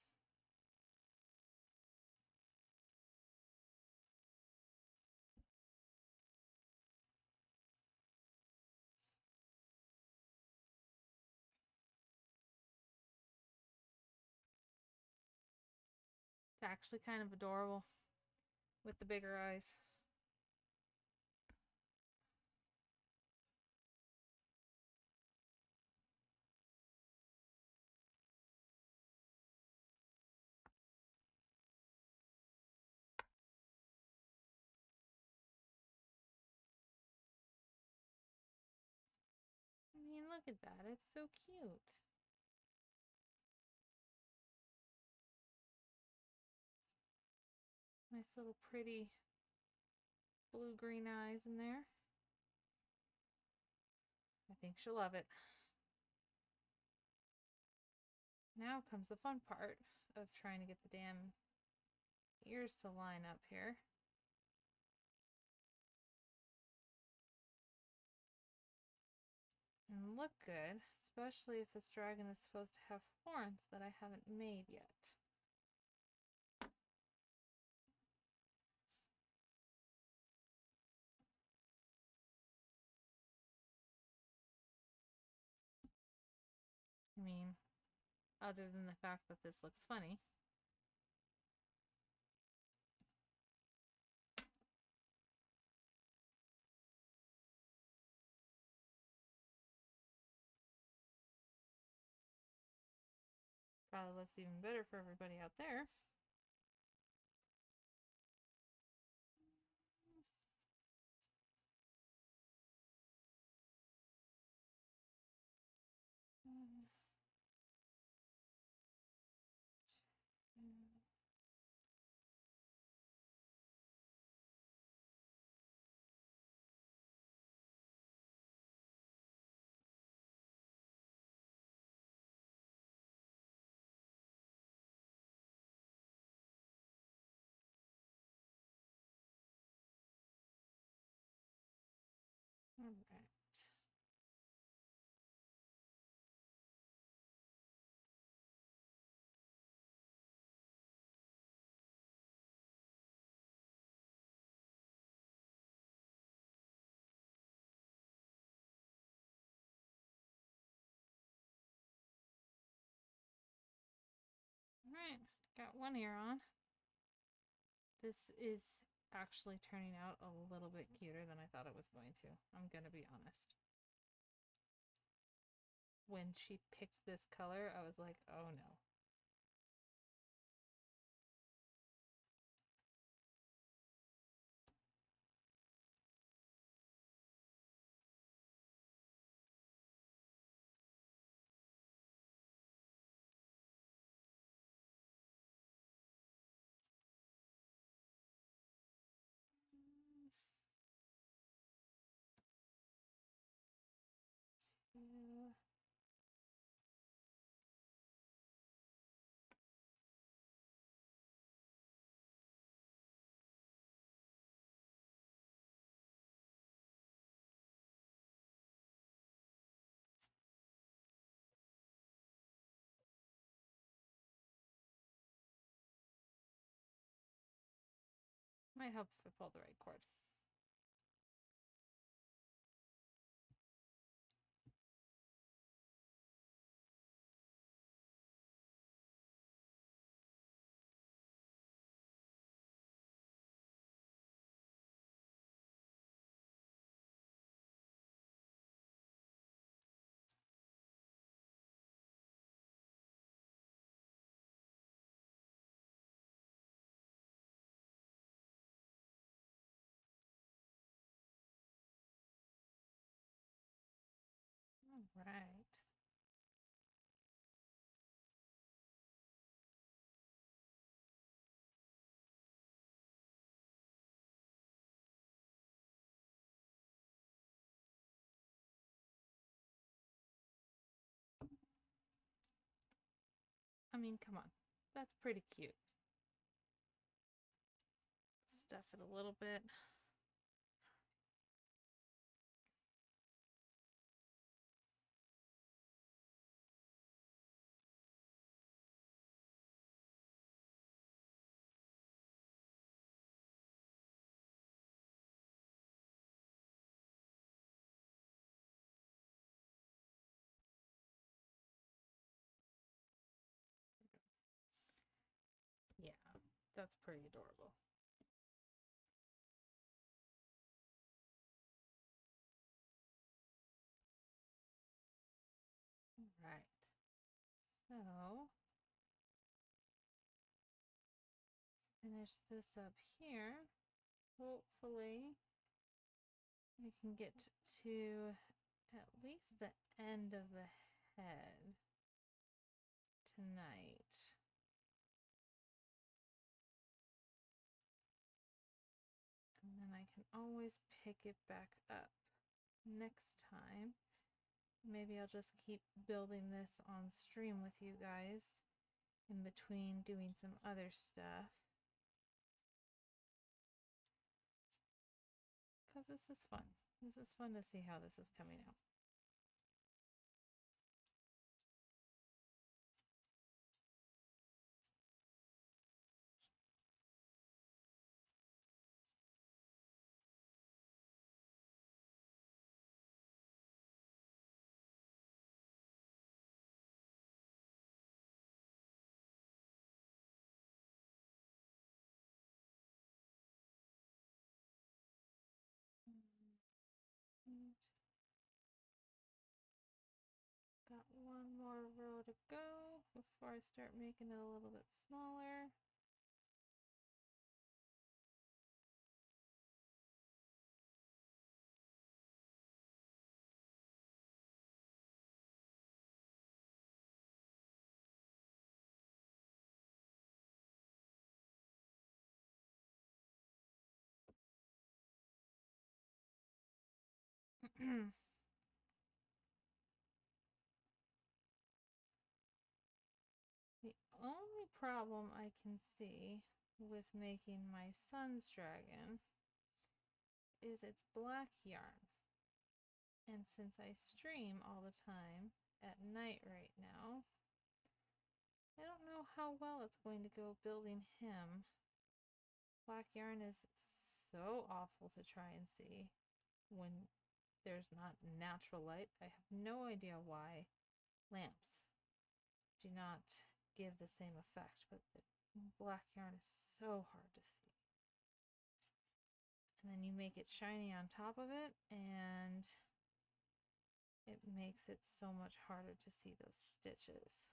it's actually kind of adorable with the bigger eyes. I mean, look at that. It's so cute. Nice little pretty blue-green eyes in there. I think she'll love it. Now comes the fun part of trying to get the damn ears to line up here. And look good, especially if this dragon is supposed to have horns that I haven't made yet. I mean, other than the fact that this looks funny. Probably looks even better for everybody out there. All right. Alright, got one ear on. This is actually turning out a little bit cuter than I thought it was going to. I'm gonna be honest. When she picked this color, I was like, oh no. Two. Might help if I pull the right cord. All right. I mean, come on. That's pretty cute. Stuff it a little bit. Yeah, that's pretty adorable. All right. So, finish this up here. Hopefully, we can get to at least the end of the head tonight. And then I I can always pick it back up next time. Maybe I'll just keep building this on stream with you guys in between doing some other stuff. Because this is fun. This is fun to see how this is coming out. Got one more row to go before I start making it a little bit smaller. The only problem I can see with making my son's dragon is it's black yarn. And since I stream all the time at night right now, I don't know how well it's going to go building him. Black yarn is so awful to try and see when there's not natural light. I have no idea why lamps do not give the same effect, but the black yarn is so hard to see. And then you make it shiny on top of it, and it makes it so much harder to see those stitches.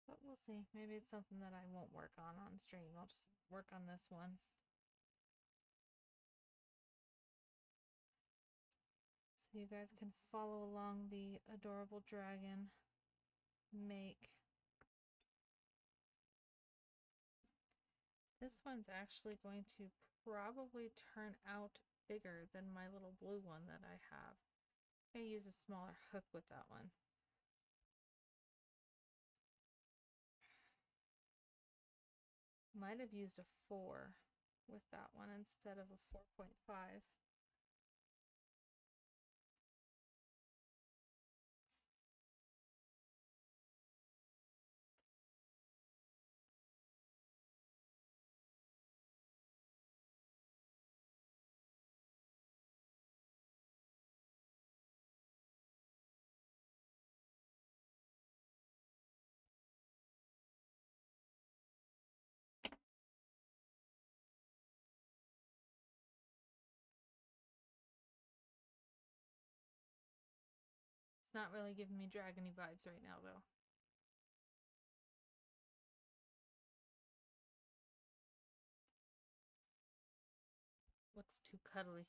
But we'll see. Maybe it's something that I won't work on stream. I'll just work on this one. So you guys can follow along the adorable dragon make. This one's actually going to probably turn out bigger than my little blue one that I have. I use a smaller hook with that one. Might have used a 4 with that one instead of a 4.5. It's not really giving me dragony vibes right now, though. What's too cuddly?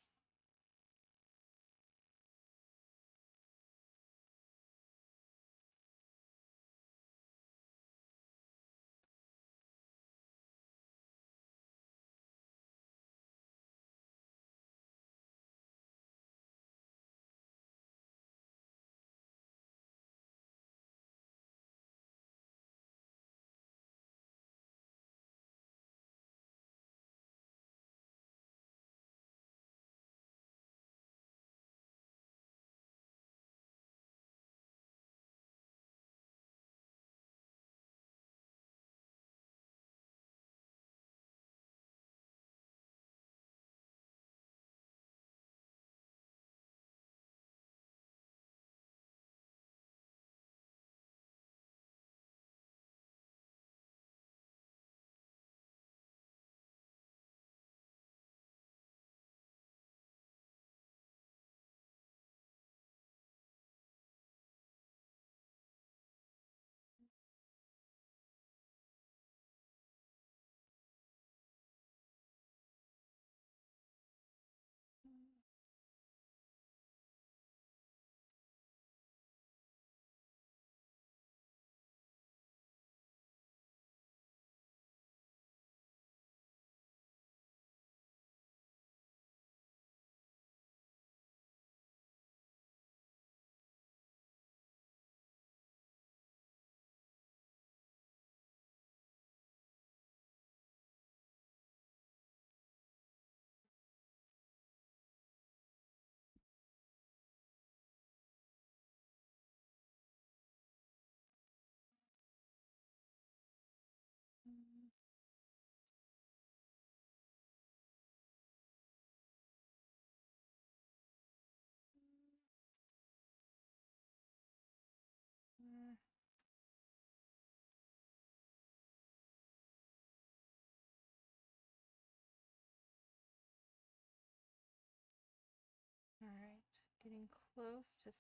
getting close to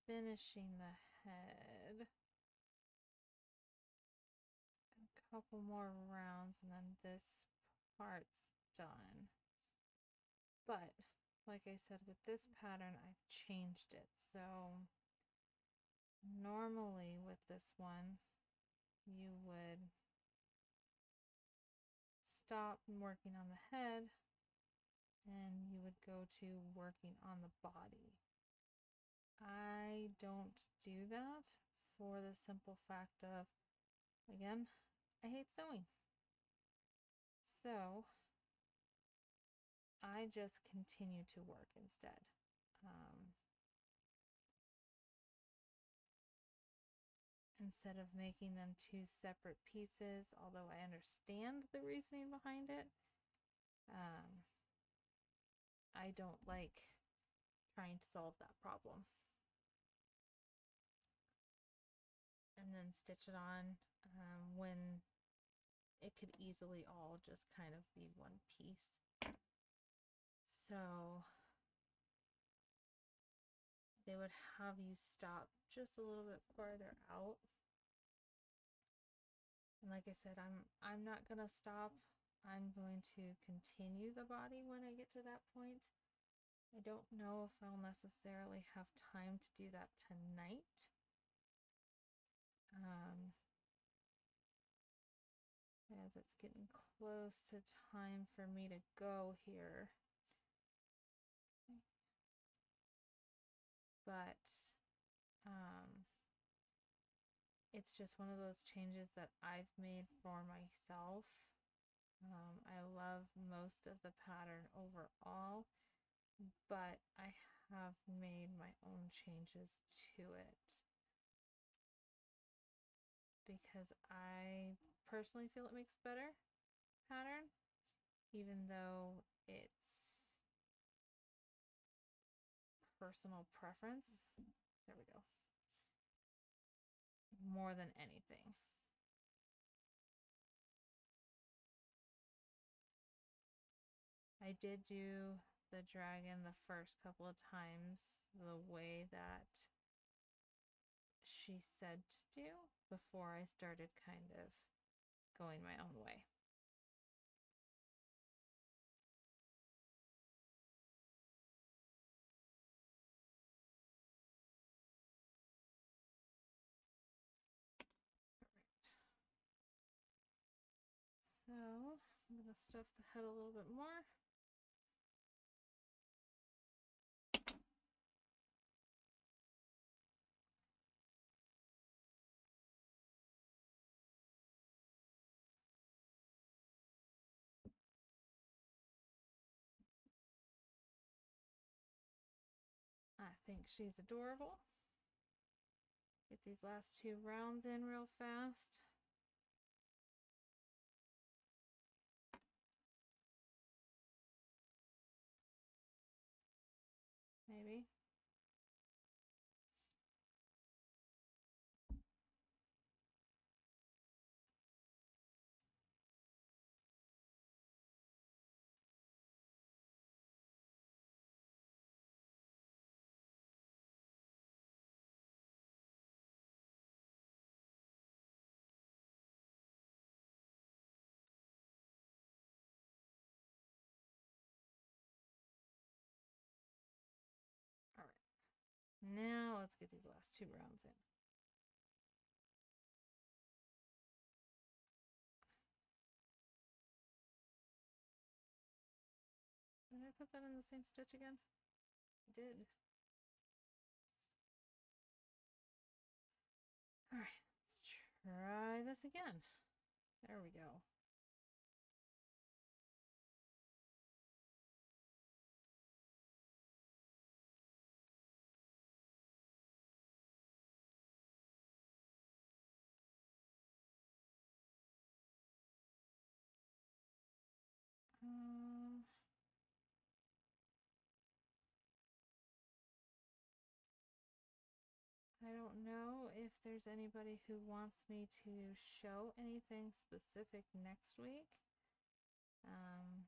finishing the head. A couple more rounds and then this part's done. But like I said, with this pattern, I've changed it. So normally with this one, you would stop working on the head and you would go to working on the body. I don't do that for the simple fact of, again, I hate sewing. So I just continue to work instead. Instead of making them two separate pieces, although I understand the reasoning behind it, I don't like trying to solve that problem. And then stitch it on when it could easily all just kind of be one piece. So they would have you stop just a little bit farther out. And like I said, I'm not gonna stop. I'm going to continue the body when I get to that point. I don't know if I'll necessarily have time to do that tonight. As it's getting close to time for me to go here. But it's just one of those changes that I've made for myself. I love most of the pattern overall, but I have made my own changes to it because I personally feel it makes better pattern, even though it's personal preference. There we go. More than anything. I did do the dragon the first couple of times the way that she said to do before I started kind of going my own way. So I'm going to stuff the head a little bit more. I think she's adorable. Get these last two rounds in real fast. Maybe. All right. Now let's get these last two rounds in. Did I put that in the same stitch again? I did. All right, let's try this again. There we go. I don't know if there's anybody who wants me to show anything specific next week. I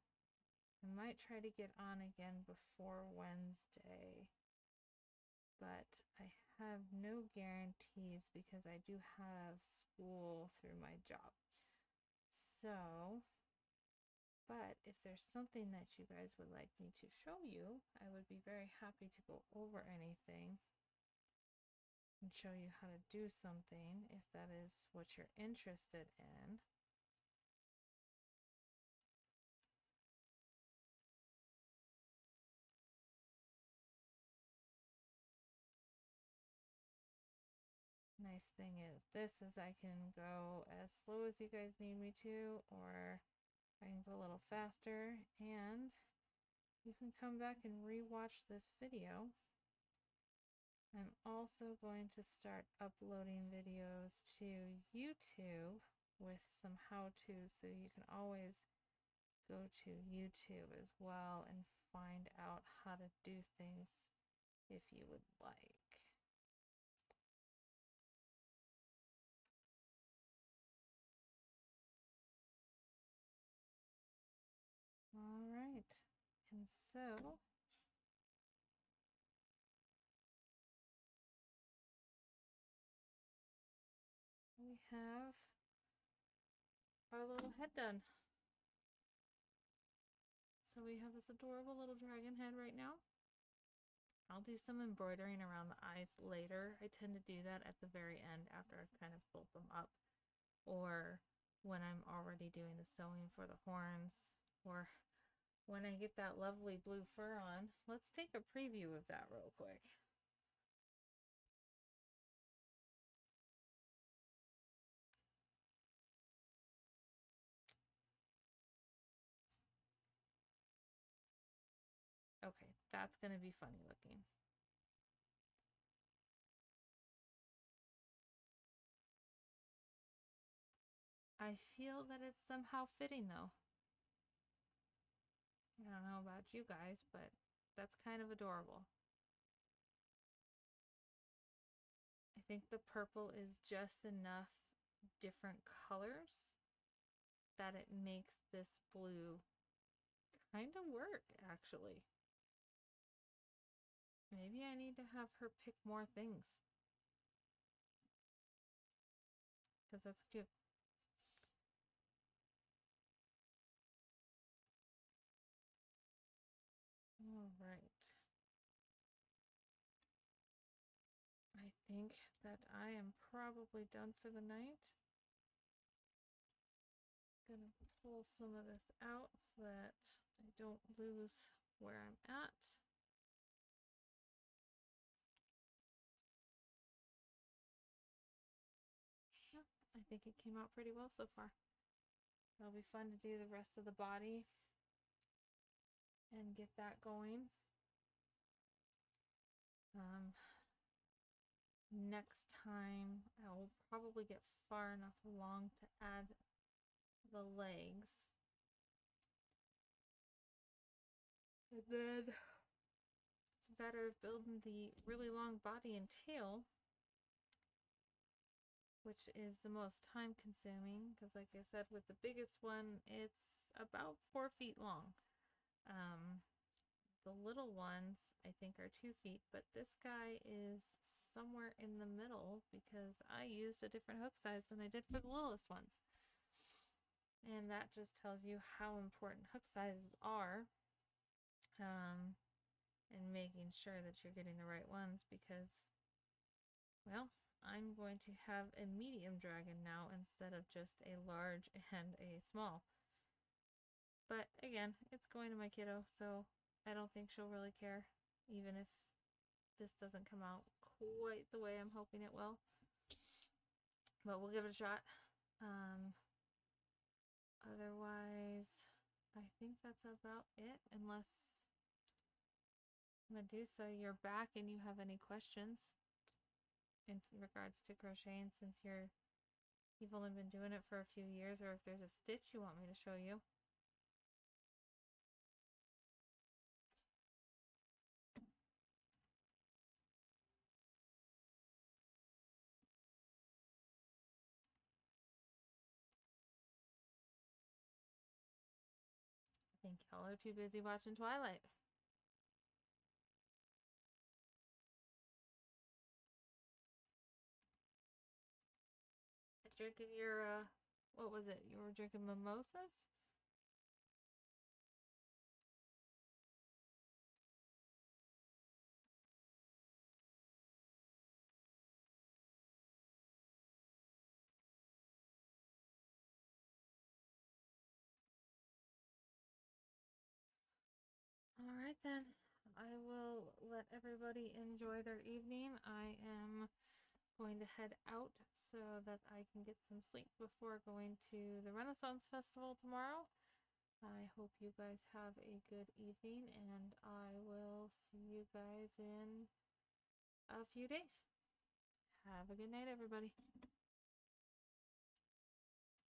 might try to get on again before Wednesday. but I have no guarantees because I do have school through my job. So, but if there's something that you guys would like me to show you, I would be very happy to go over anything and show you how to do something if that is what you're interested in. Nice thing is I can go as slow as you guys need me to, or I can go a little faster, and you can come back and rewatch this video. I'm also going to start uploading videos to YouTube with some how-tos, so you can always go to YouTube as well and find out how to do things if you would like. All right, and so we have our little head done. So we have this adorable little dragon head right now. I'll do some embroidering around the eyes later. I tend to do that at the very end after I've kind of pulled them up, or when I'm already doing the sewing for the horns, or when I get that lovely blue fur on. Let's take a preview of that real quick. Okay, that's going to be funny looking. I feel that it's somehow fitting though. I don't know about you guys, but that's kind of adorable. I think the purple is just enough different colors that it makes this blue kind of work, actually. Maybe I need to have her pick more things, because that's cute. All right. I think that I am probably done for the night. Gonna pull some of this out so that I don't lose where I'm at. Yeah, I think it came out pretty well so far. It'll be fun to do the rest of the body and get that going. Next time I will probably get far enough along to add the legs. And then it's a matter of building the really long body and tail, which is the most time consuming, because like I said, with the biggest one, it's about 4 feet long. The little ones, I think, are 2 feet, but this guy is somewhere in the middle because I used a different hook size than I did for the littlest ones. And that just tells you how important hook sizes are, and making sure that you're getting the right ones, because, well, I'm going to have a medium dragon now instead of just a large and a small. But again, it's going to my kiddo, so I don't think she'll really care, even if this doesn't come out quite the way I'm hoping it will. But we'll give it a shot. Otherwise, I think that's about it, unless Medusa, you're back and you have any questions in regards to crocheting, since you've only been doing it for a few years, or if there's a stitch you want me to show you. I think y'all are too busy watching Twilight. drinking your, what was it? You were drinking mimosas? All right then. I will let everybody enjoy their evening. I am going to head out so that I can get some sleep before going to the Renaissance Festival tomorrow. I hope you guys have a good evening, and I will see you guys in a few days. Have a good night, everybody.